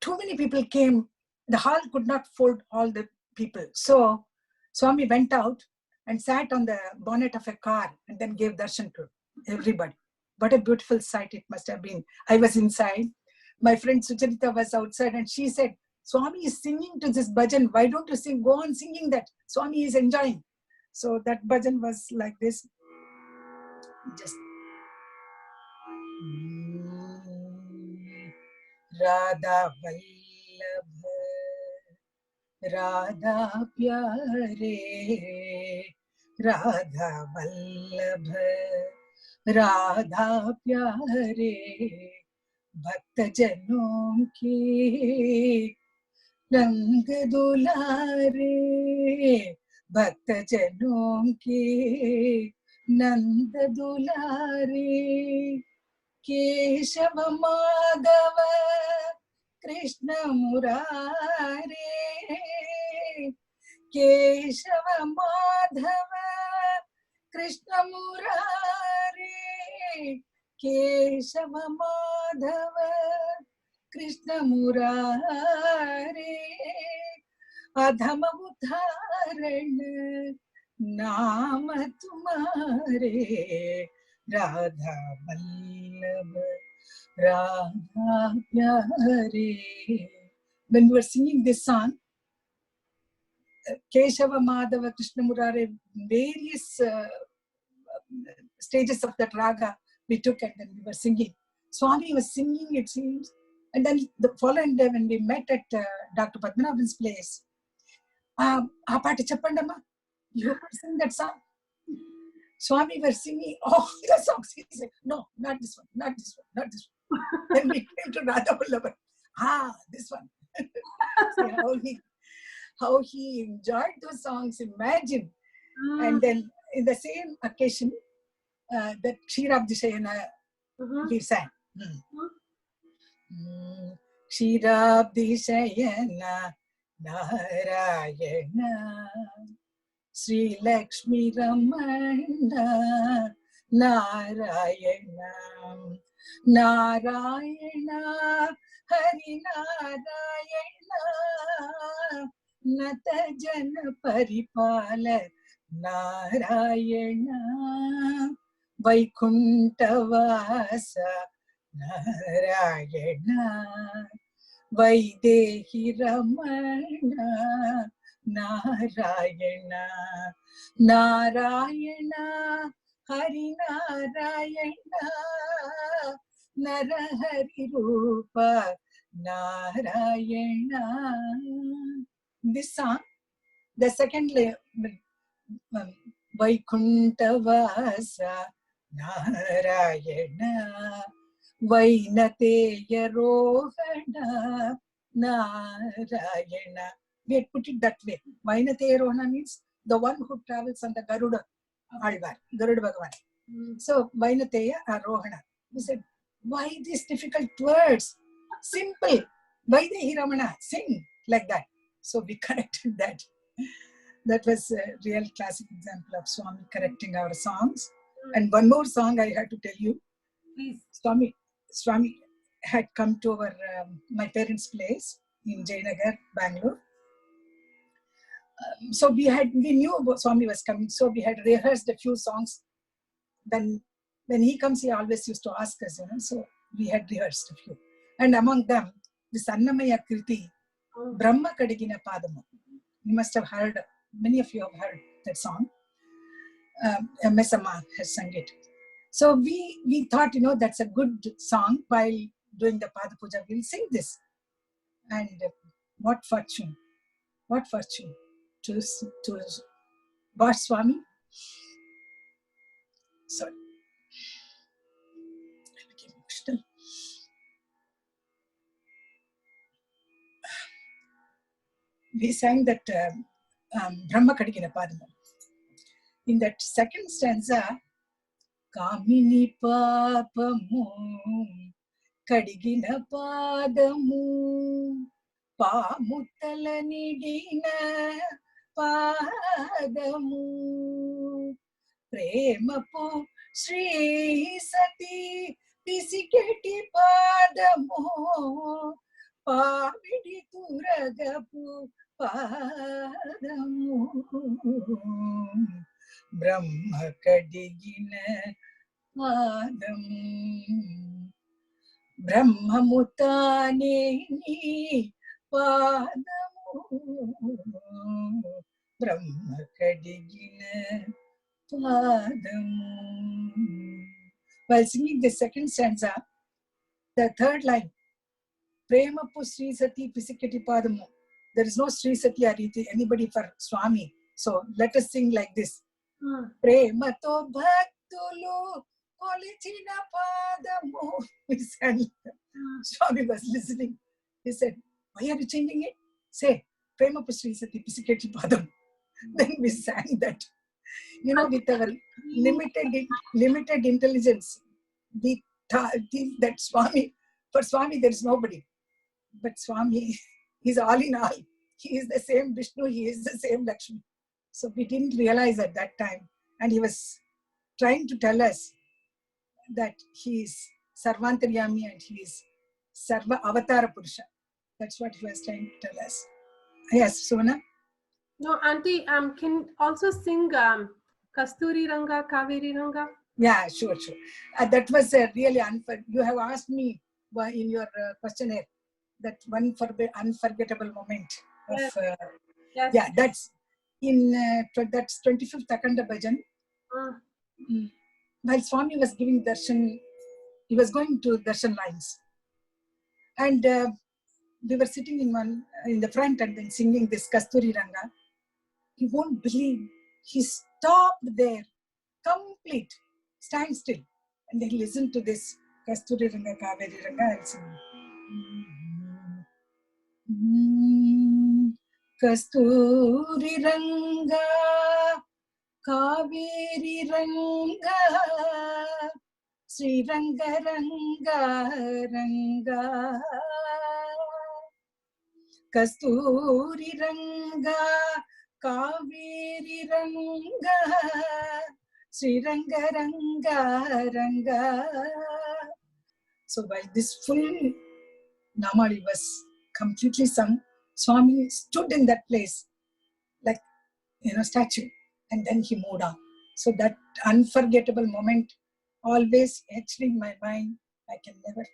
too many people came. The hall could not hold all the people. So Swami went out and sat on the bonnet of a car and then gave darshan to everybody. What a beautiful sight it must have been. I was inside. My friend Sucharita was outside, and she said, Swami is singing to this bhajan. Why don't you sing? Go on singing that. Swami is enjoying. So that bhajan was like this. Just Radha Vallabha, Radha Pyare, Radha Vallabha, Radha Pyare, Bhakta Janon ki रंग दुलारे, भक्त जनों के नंद दुलारे, केशव माधव कृष्ण मुरारे, केशव माधव कृष्ण मुरारे, केशव माधव कृष्ण मुरारे, अधम उद्धारण नाम तुम्हारे, राधा वल्लभ राधा प्यारे. When we were singing this song, Keshava Madhava Krishna Murare, various stages of that raga we took, and then we were singing. Swami was singing, it seems. And then the following day when we met at Dr. Padmanabhan's place, Apati Chappandama, you sing that song? Swami were singing all the songs. He said, no, not this one, not this one, not this one. Then we came to Radha Vallabha. This one. See how he enjoyed those songs, imagine. And then in the same occasion, that Kshirabdishayana we sang. Kshirabdishayana Narayana Sri Lakshmi Ramana Narayana Narayana Hari Narayana Nata Jana Paripala Narayana Vaikuntavasa Narayana, Vaidehi Ramana, Narayana, Narayana, Hari Narayana, Narahari Rupa, Narayana. This song, the second layer, Vaikuntavasa, Narayana, Vainateya Rohana, Narayana. We had put it that way. Vainateya Rohana means the one who travels on the Garuda Alvar, Garuda Bhagavan. So Vainateya Arohana. We said, why these difficult words? Simple. Vaidehi Ramana, sing like that. So we corrected that. That was a real classic example of Swami correcting our songs. And one more song I had to tell you. Please. Swami had come to my parents' place in Jayanagar, Bangalore. So we knew about Swami was coming. So we had rehearsed a few songs. When he comes, he always used to ask us, so we had rehearsed a few. And among them, the Annamaya Kriti, Brahma Kadigina Padamu. You must have heard, many of you have heard that song. MS Amma has sung it. So we thought, that's a good song. While doing the Pada Puja, we'll sing this. And what fortune to Bhashyam Swami. Sorry. We sang that Brahma Kadigina Padamu. In that second stanza, Kamini Papamu Kadigina Padamu Pamutala Nidina Padamu Premapu Sri Sati Pisiketi Padamu Pavidi Turagapu Padamu Brahma Kadigina Padamu Brahma Mutane Padamu Brahma Kadigina Padamu. While singing the second stanza, the third line, Premapu Sri Sati Pisikati Padamu. There is no Sri Sati or anybody for Swami. So let us sing like this. Premato Bhaktulu Polichina Padamu. We sang. Swami was listening. He said, why are you changing it? Say, Premapu Sri Sati Pisikati Padamu. Then we sang that. With our limited intelligence, we thought that Swami, for Swami there is nobody. But Swami, he's all in all. He is the same Vishnu, he is the same Lakshmi. So we didn't realize at that time. And he was trying to tell us that he is Sarvantaryami and he is Sarva Avatara Purusha. That's what he was trying to tell us. Yes, Sona? No, Auntie, can also sing Kasturi Ranga, Kaveri Ranga? Yeah, sure. That was really unfair. You have asked me in your questionnaire that one unforgettable moment of yes. Yeah, that's in that's 25th Akhanda Bhajan. While Swami was giving darshan, he was going to darshan lines, and we were sitting in the front and then singing this Kasturi Ranga. You won't believe, he stopped there, complete, stand still, and then listen to this Kasturi Ranga, Kaveri Ranga, and sing. Kasturi Ranga, Kaveri Ranga, Sri Ranga Ranga Ranga. Kasturi Ranga, Kaveri Ranga, Sri Ranga Ranga Ranga. So while this full Namali was completely sung, Swami stood in that place like, statue, and then he moved on. So that unforgettable moment always etched in my mind, I can never.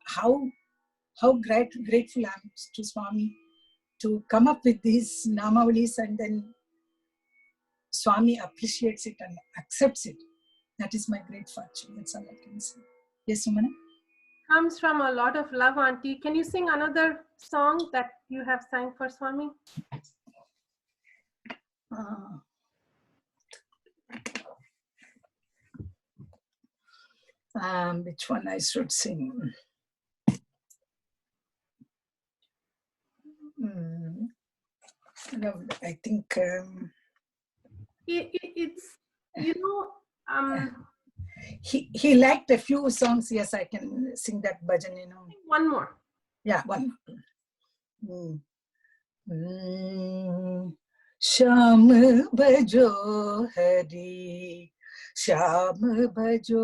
How grateful I am to Swami to come up with these namavalis, and then Swami appreciates it and accepts it. That is my great fortune. That's all I can say. Yes, Sumana? Comes from a lot of love, Auntie. Can you sing another song that you have sang for Swami? Which one I should sing? No, I think it's, you know, he liked a few songs. Yes, I can sing that bhajan, you know. One more. Yeah, one. Sham bhajo hari, Sham bhajo,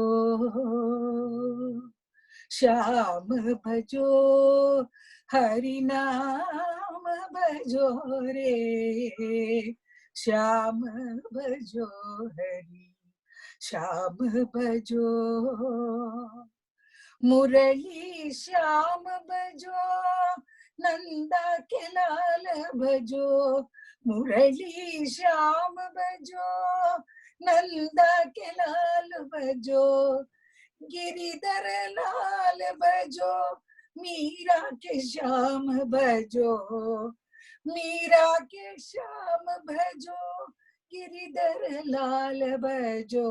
Sham bhajo, Hari naam bhajo re, Sham bhajo hari, Sham bhajo, Murali Sham bhajo, Nanda ke lal bhajo, Murali Sham bhajo, Nanda ke lal bhajo, Giridhar lal bhajo, Meera ke Sham bhajo, Meera ke Sham bhajo, Giridhar lal bhajo,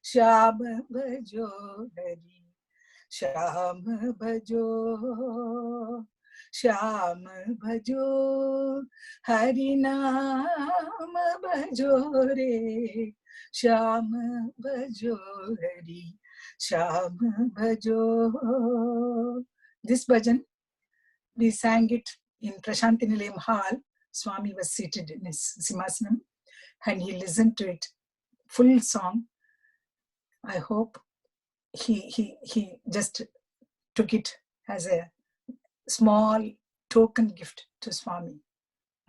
Sham bhajo hari, Sham bhajo, Sham bhajo, Hari naam bhajo re, Sham bhajo hari, Sham bhajo. This bhajan, we sang it in Prashanti Nilayam Hall. Swami was seated in his Simhasanam and he listened to it, full song. I hope he just took it as a small token gift to Swami.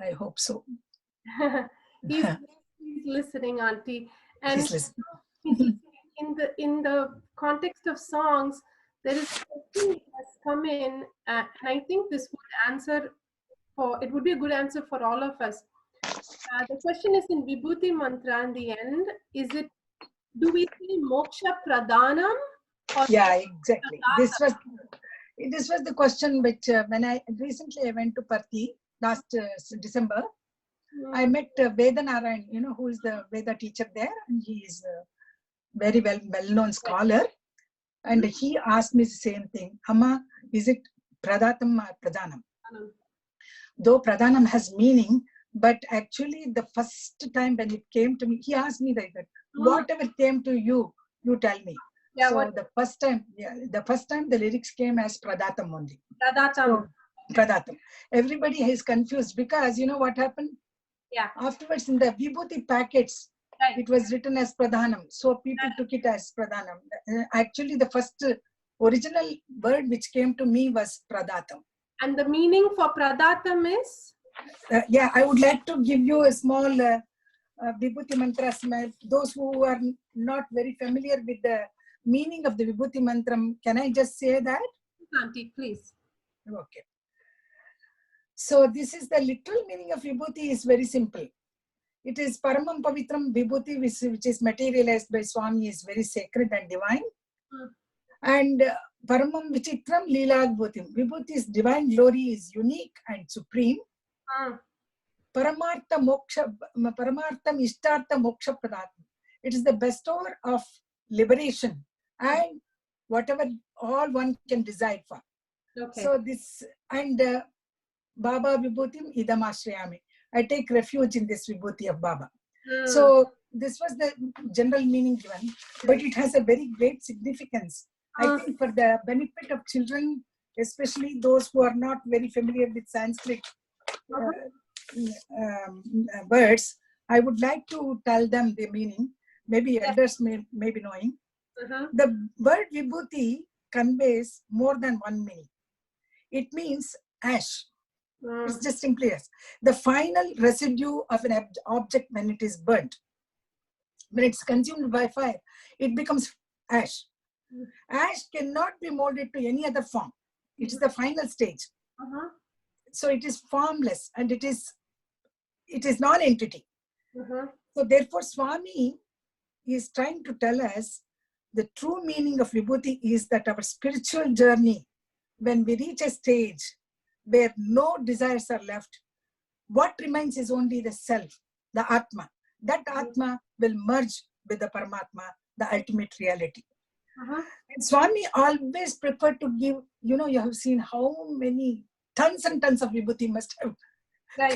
I hope so. He's listening, Auntie. And He's listening. in the context of songs, there is something that has come in, and I think this would be a good answer for all of us. The question is in Vibhuti Mantra in the end, do we say Moksha Pradhanam? Yeah, exactly. This was the question which when I recently went to Parthi last December, I met Veda Narayan, you know, who is the Veda teacher there, and he is a very well-known scholar. And he asked me the same thing. Amma, is it Pradatam or Pradhanam? Though Pradhanam has meaning, but actually the first time when it came to me, he asked me like that, whatever came to you, you tell me. Yeah, so the first time the lyrics came as Pradatam only. Pradatam. So, Pradatam. Everybody is confused because you know what happened? Yeah. Afterwards in the Vibhuti packets, right, it was written as Pradhanam. So people took it as Pradhanam. Actually, the first original word which came to me was Pradatam. And the meaning for Pradatam is? Yeah, I would like to give you a small Vibhuti mantra. Those who are not very familiar with the meaning of the Vibhuti mantra, can I just say that? Auntie, please. Okay. So this is the literal meaning of Vibhuti is very simple. It is Paramam Pavitram Vibhuti, which is materialized by Swami, is very sacred and divine. And Paramam Vichitram Leela Vibhutim. Vibhuti's divine glory is unique and supreme. Paramartha Moksha, Paramartham Ishtartha Moksha Pradhatam. It is the bestower of liberation and whatever all one can desire for. Okay. So this, and Baba Vibhutim Idam Ashrayami. I take refuge in this Vibhuti of Baba. So this was the general meaning given, but it has a very great significance. I think for the benefit of children, especially those who are not very familiar with Sanskrit words, I would like to tell them the meaning. Maybe elders may be knowing. The word Vibhuti conveys more than one meaning. It means ash. It's just simply as the final residue of an object when it is burnt. When it's consumed by fire, it becomes ash. Ash cannot be molded to any other form. It is the final stage. So it is formless and it is non-entity. So therefore, Swami is trying to tell us the true meaning of Vibhuti is that our spiritual journey, when we reach a stage where no desires are left, what remains is only the self, the Atma. That Atma will merge with the Paramatma, the ultimate reality. And Swami always preferred to give, you have seen how many tons and tons of Vibhuti must have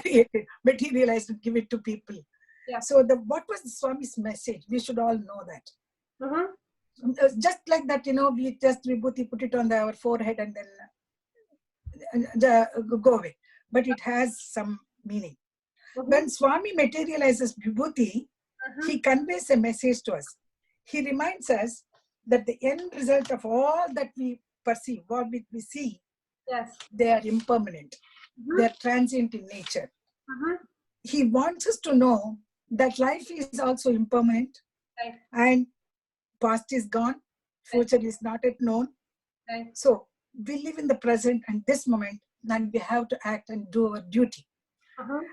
created, materialized, and give it to people. Yeah. So what was the Swami's message? We should all know that. Just like that, we just Vibhuti, put it on our forehead and then go away. But it has some meaning. When Swami materializes Vibhuti, he conveys a message to us. He reminds us that the end result of all that we perceive, what we see, they are impermanent. They are transient in nature. He wants us to know that life is also impermanent, and past is gone, future is not yet known. So we live in the present and this moment, and we have to act and do our duty.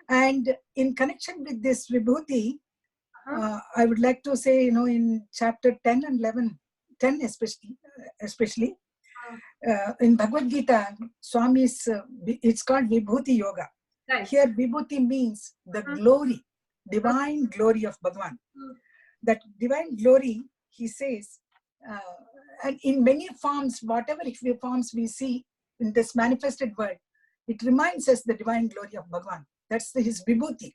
And in connection with this Vibhuti, I would like to say, in chapter 10 and 11, 10 especially, in Bhagavad Gita, Swami's, it's called Vibhuti Yoga. Here, Vibhuti means the glory, divine glory of Bhagavan. That divine glory, he says, and in many forms, whatever forms we see in this manifested world, it reminds us the divine glory of Bhagavan. That's his Vibhuti.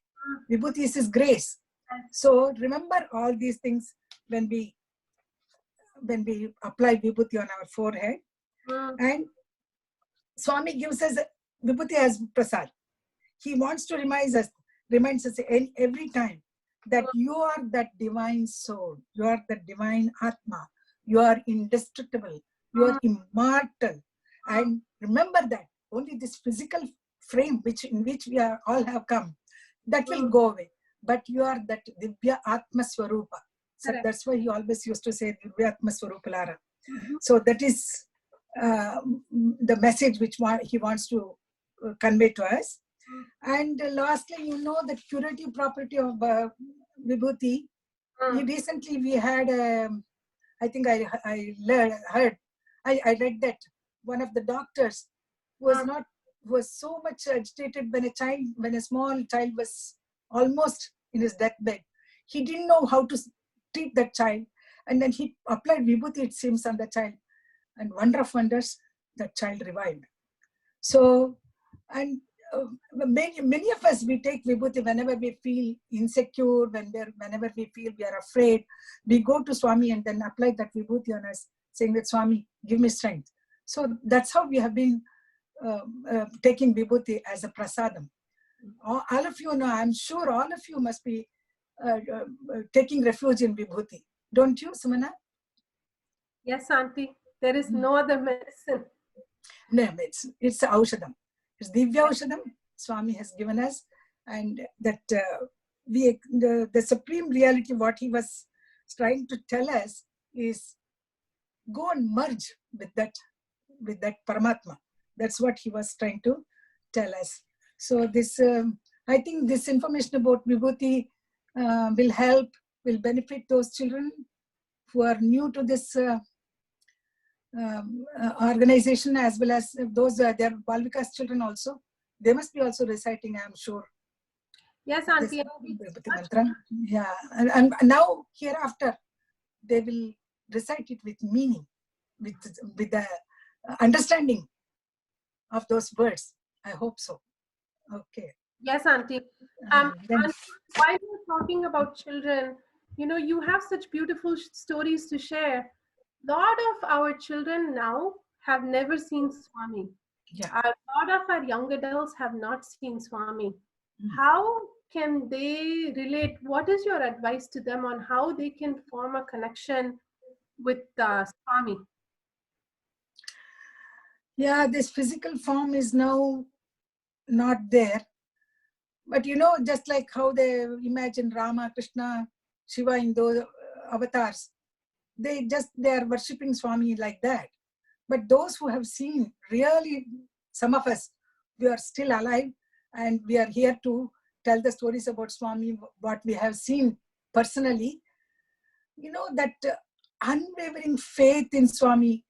Vibhuti is his grace. So remember all these things when we apply Vibhuti on our forehead. And Swami gives us Vibhuti as prasad. He wants to reminds us every time that you are that divine soul, you are the divine Atma, you are indestructible, you are immortal. And remember that only this physical frame in which we all have come, that will go away. But you are that Divya Atma Swarupa. So that's why he always used to say Divya Atma Swarupa Lara. So that is the message which he wants to convey to us. And lastly, the curative property of Vibhuti. Recently we had, I think I read that one of the doctors was so much agitated when a small child was almost in his deathbed. He didn't know how to treat that child. And then he applied Vibhuti, it seems, on the child. And wonder of wonders, that child revived. So, and many of us, we take Vibhuti whenever we feel insecure, whenever we feel we are afraid. We go to Swami and then apply that Vibhuti on us, saying that, Swami, give me strength. So that's how we have been taking Vibhuti as a prasadam. All of you know, I'm sure all of you must be taking refuge in Vibhuti. Don't you, Sumana? Yes, Auntie. There is no other medicine. No, it's Aushadam. It's Divya Aushadam Swami has given us. And that the supreme reality, what he was trying to tell us is go and merge with that Paramatma. That's what he was trying to tell us. So this, I think this information about Vibhuti will benefit those children who are new to this organization, as well as those their Balvikas children also. They must be also reciting, I'm sure. Yes, Auntie. Yeah, and now hereafter they will recite it with meaning, with the understanding of those words. I hope so. Okay. Yes, Auntie. And while you're talking about children, you have such beautiful stories to share. A lot of our children now have never seen Swami. Yeah. A lot of our young adults have not seen Swami. How can they relate? What is your advice to them on how they can form a connection with Swami? Yeah, this physical form is now not there. But just like how they imagine Rama, Krishna, Shiva in those avatars, they are worshipping Swami like that. But those who have seen, really, some of us, we are still alive and we are here to tell the stories about Swami, what we have seen personally. You know, that unwavering faith in Swami,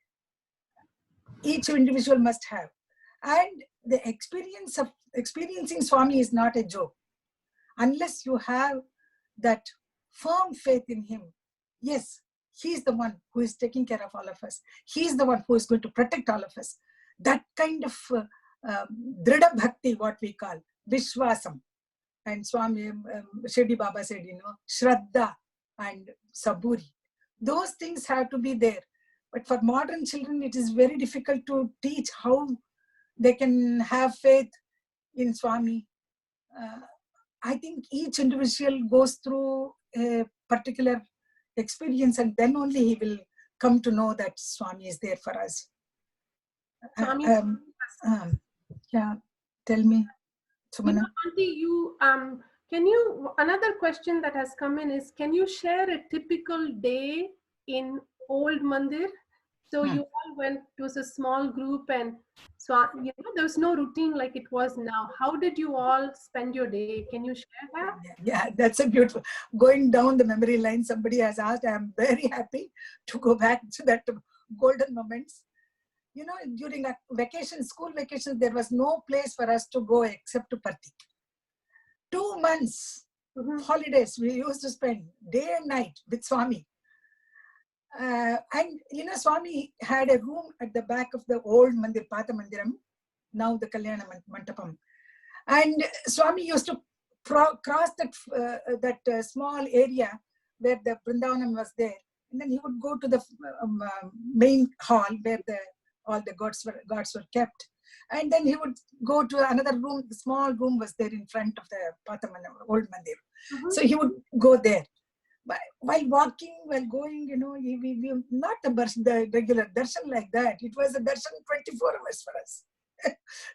each individual must have. And the experience of experiencing Swami is not a joke. Unless you have that firm faith in him, yes, he's the one who is taking care of all of us. He's the one who is going to protect all of us. That kind of Drida Bhakti, what we call Vishwasam. And Swami Shirdi Baba said, you know, Shraddha and Saburi. Those things have to be there. But for modern children, it is very difficult to teach how they can have faith in Swami. I think each individual goes through a particular experience and then only he will come to know that Swami is there for us. Yeah, tell me, Sumana. Auntie, another question that has come in is, can you share a typical day in old Mandir? So you all went, it was a small group, and so there was no routine like it was now. How did you all spend your day? Can you share that? Yeah, that's a beautiful, going down the memory line, somebody has asked, I'm very happy to go back to that golden moments. You know, during a vacation, school vacations, there was no place for us to go except to Parthi. 2 months holidays we used to spend day and night with Swami. And you know, Swami had a room at the back of the old Mandir, Pata Mandiram, now the Kalyana Mantapam. And Swami used to cross that small area where the Vrindavanam was there. And then he would go to the main hall where all the gods were kept. And then he would go to another room. The small room was there in front of the Pata Mandiram, old Mandir. So he would go there. But while walking, while going, you know, we not the regular darshan like that. It was a darshan 24 hours for us.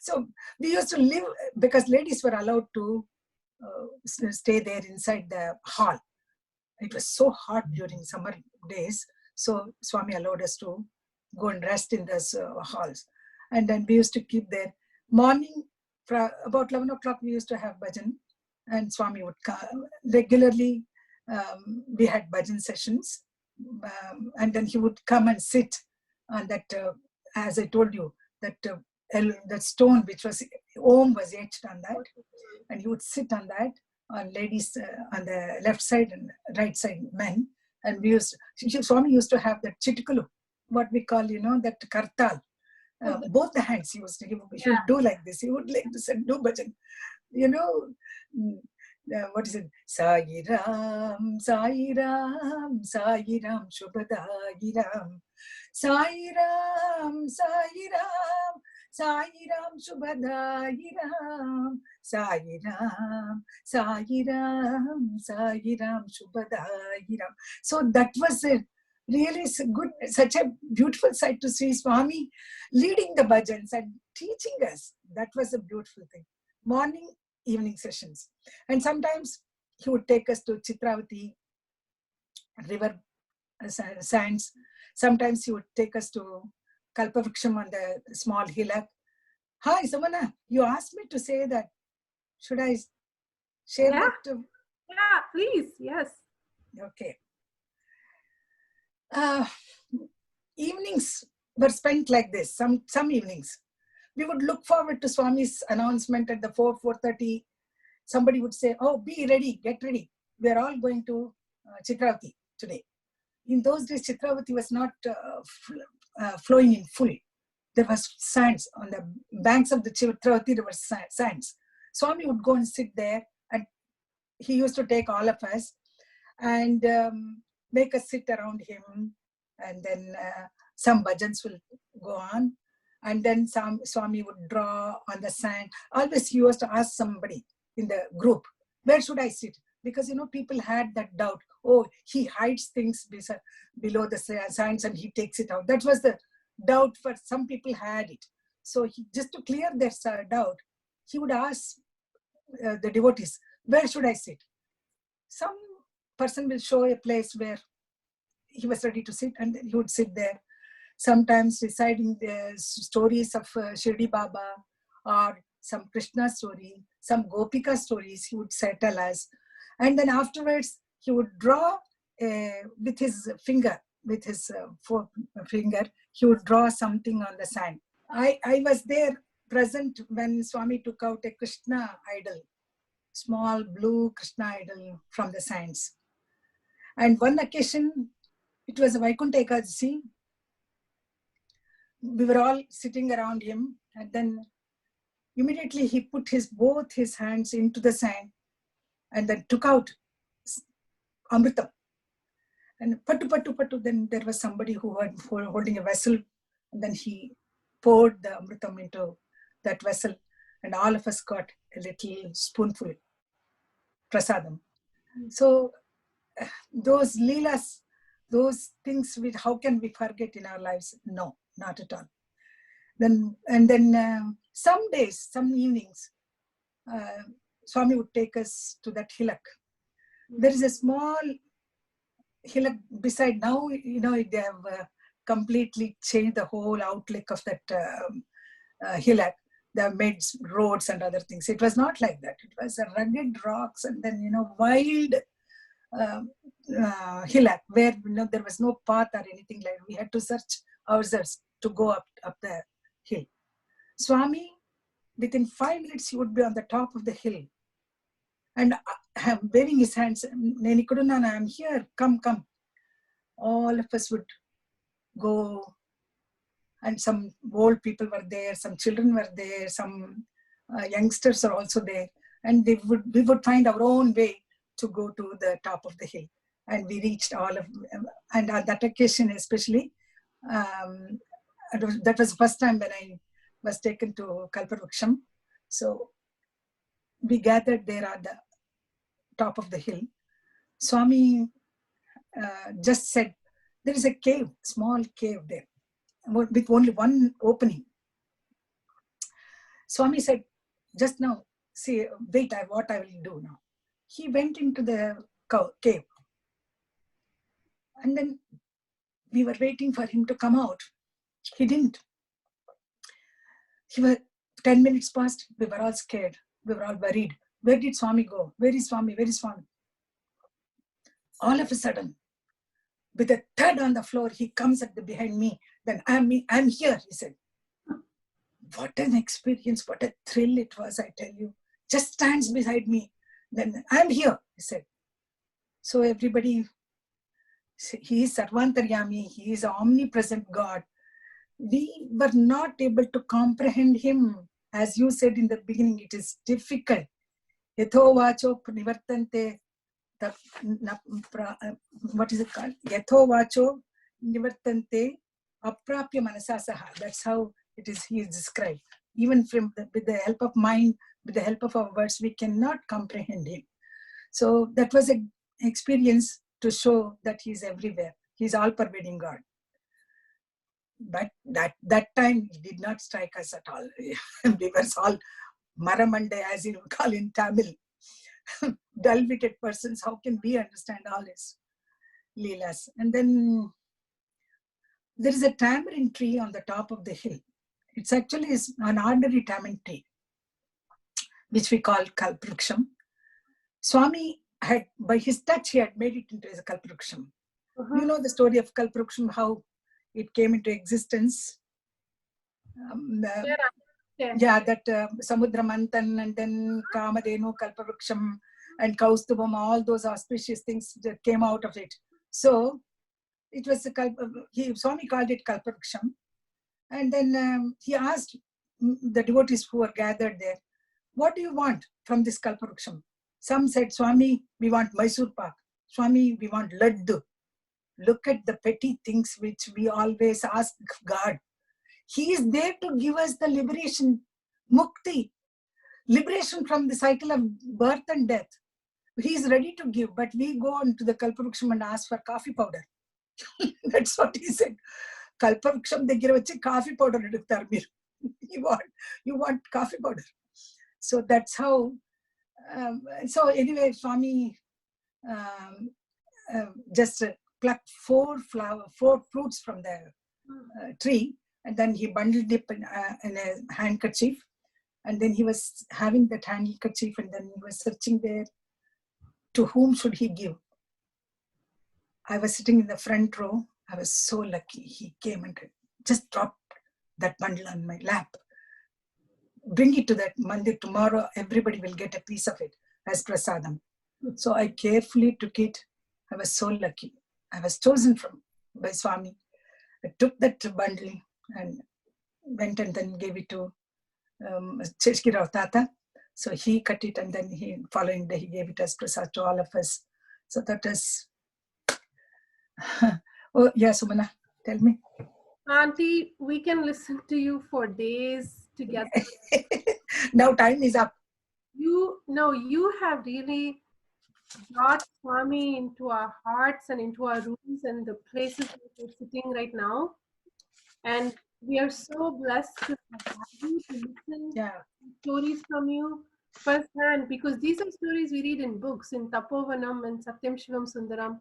So we used to live, because ladies were allowed to stay there inside the hall. It was so hot during summer days. So Swami allowed us to go and rest in those halls. And then we used to keep there. Morning, about 11 o'clock, we used to have bhajan. And Swami would come regularly. We had bhajan sessions, and then he would come and sit on that, as I told you, that stone which was Om was etched on that, and he would sit on that, on ladies on the left side and right side men. And Swami used to have that chitikulu, what we call, you know, that kartal, both the hands he would do like this. He would like this and do bhajan, you know. What is it? Sai Ram, Sai Ram, Sai Ram, Shubhadai Ram. Sai Ram, Sai Ram, Sai Ram, Shubhadai Ram. Sai Ram, Sai Ram, Sai Ram, Shubhadai Ram. So that was really good, such a beautiful sight to see Swami leading the bhajans and teaching us. That was a beautiful thing. Morning, evening sessions. And sometimes he would take us to Chitravati river sands. Sometimes he would take us to Kalpavriksham on the small hillock. Hi, Samana, you asked me to say that. Should I share that? Yeah, please, yes. Okay. Evenings were spent like this, some evenings. We would look forward to Swami's announcement at the 4:30. Somebody would say, oh, be ready, get ready. We are all going to Chitravati today. In those days, Chitravati was not flowing in full. There was sands on the banks of the Chitravati, there were sands. Swami would go and sit there, and he used to take all of us and make us sit around him. And then some bhajans will go on. And then Swami would draw on the sand. Always he used to ask somebody in the group, where should I sit? Because, you know, people had that doubt. Oh, he hides things below the sands and he takes it out. That was the doubt for some people had it. So just to clear their doubt, he would ask the devotees, where should I sit? Some person will show a place where he was ready to sit, and then he would sit there, sometimes reciting the stories of Shirdi Baba or some Krishna story, some Gopika stories he would tell us. And then afterwards, he would draw with his finger, with his forefinger, he would draw something on the sand. I was there present when Swami took out a Krishna idol, small blue Krishna idol from the sands. And one occasion, it was a Vaikuntha Ekadasi. We were all sitting around him, and then immediately he put both his hands into the sand and then took out Amritam. And patu. Then there was somebody who was holding a vessel, and then he poured the Amritam into that vessel, and all of us got a little spoonful prasadam. So those leelas, those things, how can we forget in our lives? No, not at all. Then some days, some evenings, Swami would take us to that hillock. There is a small hillock beside. Now, they have completely changed the whole outlook of that hillock. They have made roads and other things. It was not like that. It was a rugged rocks and then, wild hillock where there was no path or anything like that. We had to search ourselves to go up the hill. Swami, within 5 minutes, he would be on the top of the hill and waving his hands. Nenikudunana, I'm here, come. All of us would go, and some old people were there, some children were there, some youngsters are also there, and we would find our own way to go to the top of the hill. And we reached all of them. And on that occasion especially, that was the first time when I was taken to Kalparvaksham. So we gathered there at the top of the hill. Swami just said, there is a cave, small cave there, with only one opening. Swami said, just now, see, wait, what I will do now. He went into the cave. And then we were waiting for him to come out. He didn't. 10 minutes passed. We were all scared. We were all worried. Where did Swami go? Where is Swami? Where is Swami? All of a sudden, with a thud on the floor, he comes behind me. Then I'm here, he said. What an experience, what a thrill it was, I tell you. Just stands beside me. Then I'm here, he said. So everybody, he is Sarvantaryami, he is omnipresent God. We were not able to comprehend him. As you said in the beginning, it is difficult. Yatho vacho nivartante, what is it called? Yatho vacho nivartante aprapya manasasaha. That's how he is described. Even with the help of mind, with the help of our words, we cannot comprehend him. So that was an experience to show that he is everywhere. He is all-pervading God. But that time he did not strike us at all. We were all maramande, as you call in Tamil. Dull-witted persons, how can we understand all his leelas? And then there is a tamarind tree on the top of the hill. It's actually an ordinary tamarind tree, which we call Kalparvaksham. Swami had, by his touch, he had made it into a Kalparvaksham. You know the story of Kalparvaksham, how it came into existence. That Samudra Manthan and then Kamadhenu, Kalparvaksham and Kaustubam, all those auspicious things that came out of it. So it was Swami called it Kalparvaksham. And then he asked the devotees who were gathered there, what do you want from this Kalparvaksham? Some said, Swami, we want Mysore Pak. Swami, we want Laddu. Look at the petty things which we always ask God. He is there to give us the liberation, mukti, liberation from the cycle of birth and death. He is ready to give, but we go into the Kalparvaksham and ask for coffee powder. That's what he said. Kalparvaksham daggara vachi coffee powder eduktar meer. You want coffee powder. So that's how. So anyway, Swami just plucked four fruits from the tree, and then he bundled it in a handkerchief, and then he was having that handkerchief, and then he was searching there, to whom should he give? I was sitting in the front row. I was so lucky. He came and just dropped that bundle on my lap. Bring it to that mandir tomorrow. Everybody will get a piece of it as prasadam. So I carefully took it. I was so lucky. I was chosen by Swami. I took that bundle and went and then gave it to Cheshkirao Tata. So he cut it, and then following day he gave it as prasad to all of us. So that is. Oh yeah, Sumana, tell me. Auntie, we can listen to you for days together. Now time is up. You have really brought Swami into our hearts and into our rooms and the places that we're sitting right now. And we are so blessed to have you to listen to stories from you firsthand, because these are stories we read in books, in Tapovanam and Satyam Shivam Sundaram.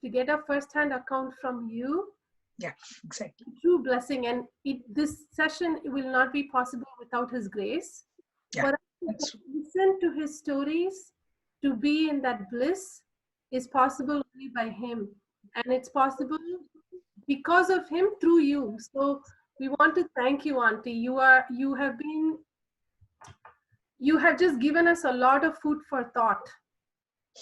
To get a first-hand account from you, yeah, exactly, true blessing. And this session will not be possible without his grace. Yeah, for us to listen to his stories, to be in that bliss, is possible only by him, and it's possible because of him through you. So we want to thank you, Auntie. You have just given us a lot of food for thought.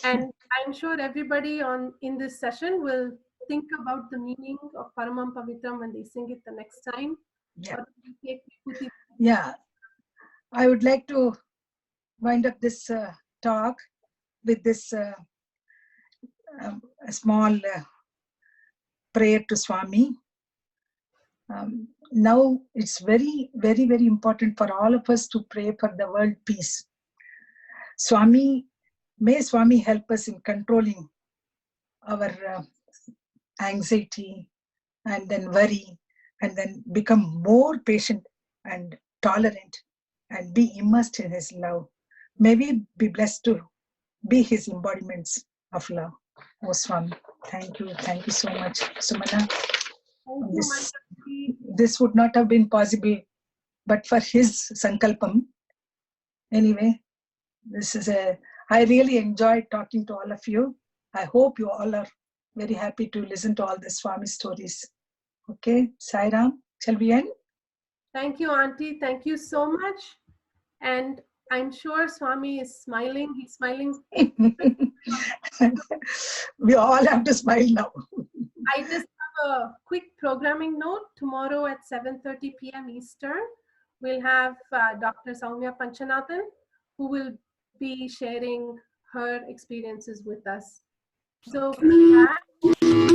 And I'm sure everybody in this session will think about the meaning of Paramam Pavitram when they sing it the next time. Yeah. I would like to wind up this talk with this a small prayer to Swami. Now it's very, very, very important for all of us to pray for the world peace. May Swami help us in controlling our anxiety and then worry, and then become more patient and tolerant and be immersed in his love. May we be blessed to be his embodiments of love. Oh Swami, thank you so much, Sumana. This would not have been possible but for his sankalpam. Anyway, I really enjoyed talking to all of you. I hope you all are very happy to listen to all the Swami stories. Okay, Sai Ram, shall we end? Thank you, Auntie. Thank you so much. And I'm sure Swami is smiling. He's smiling. We all have to smile now. I just have a quick programming note. Tomorrow at 7:30 p.m. Eastern, we'll have Dr. Soumya Panchanathan, who will be sharing her experiences with us. So with that,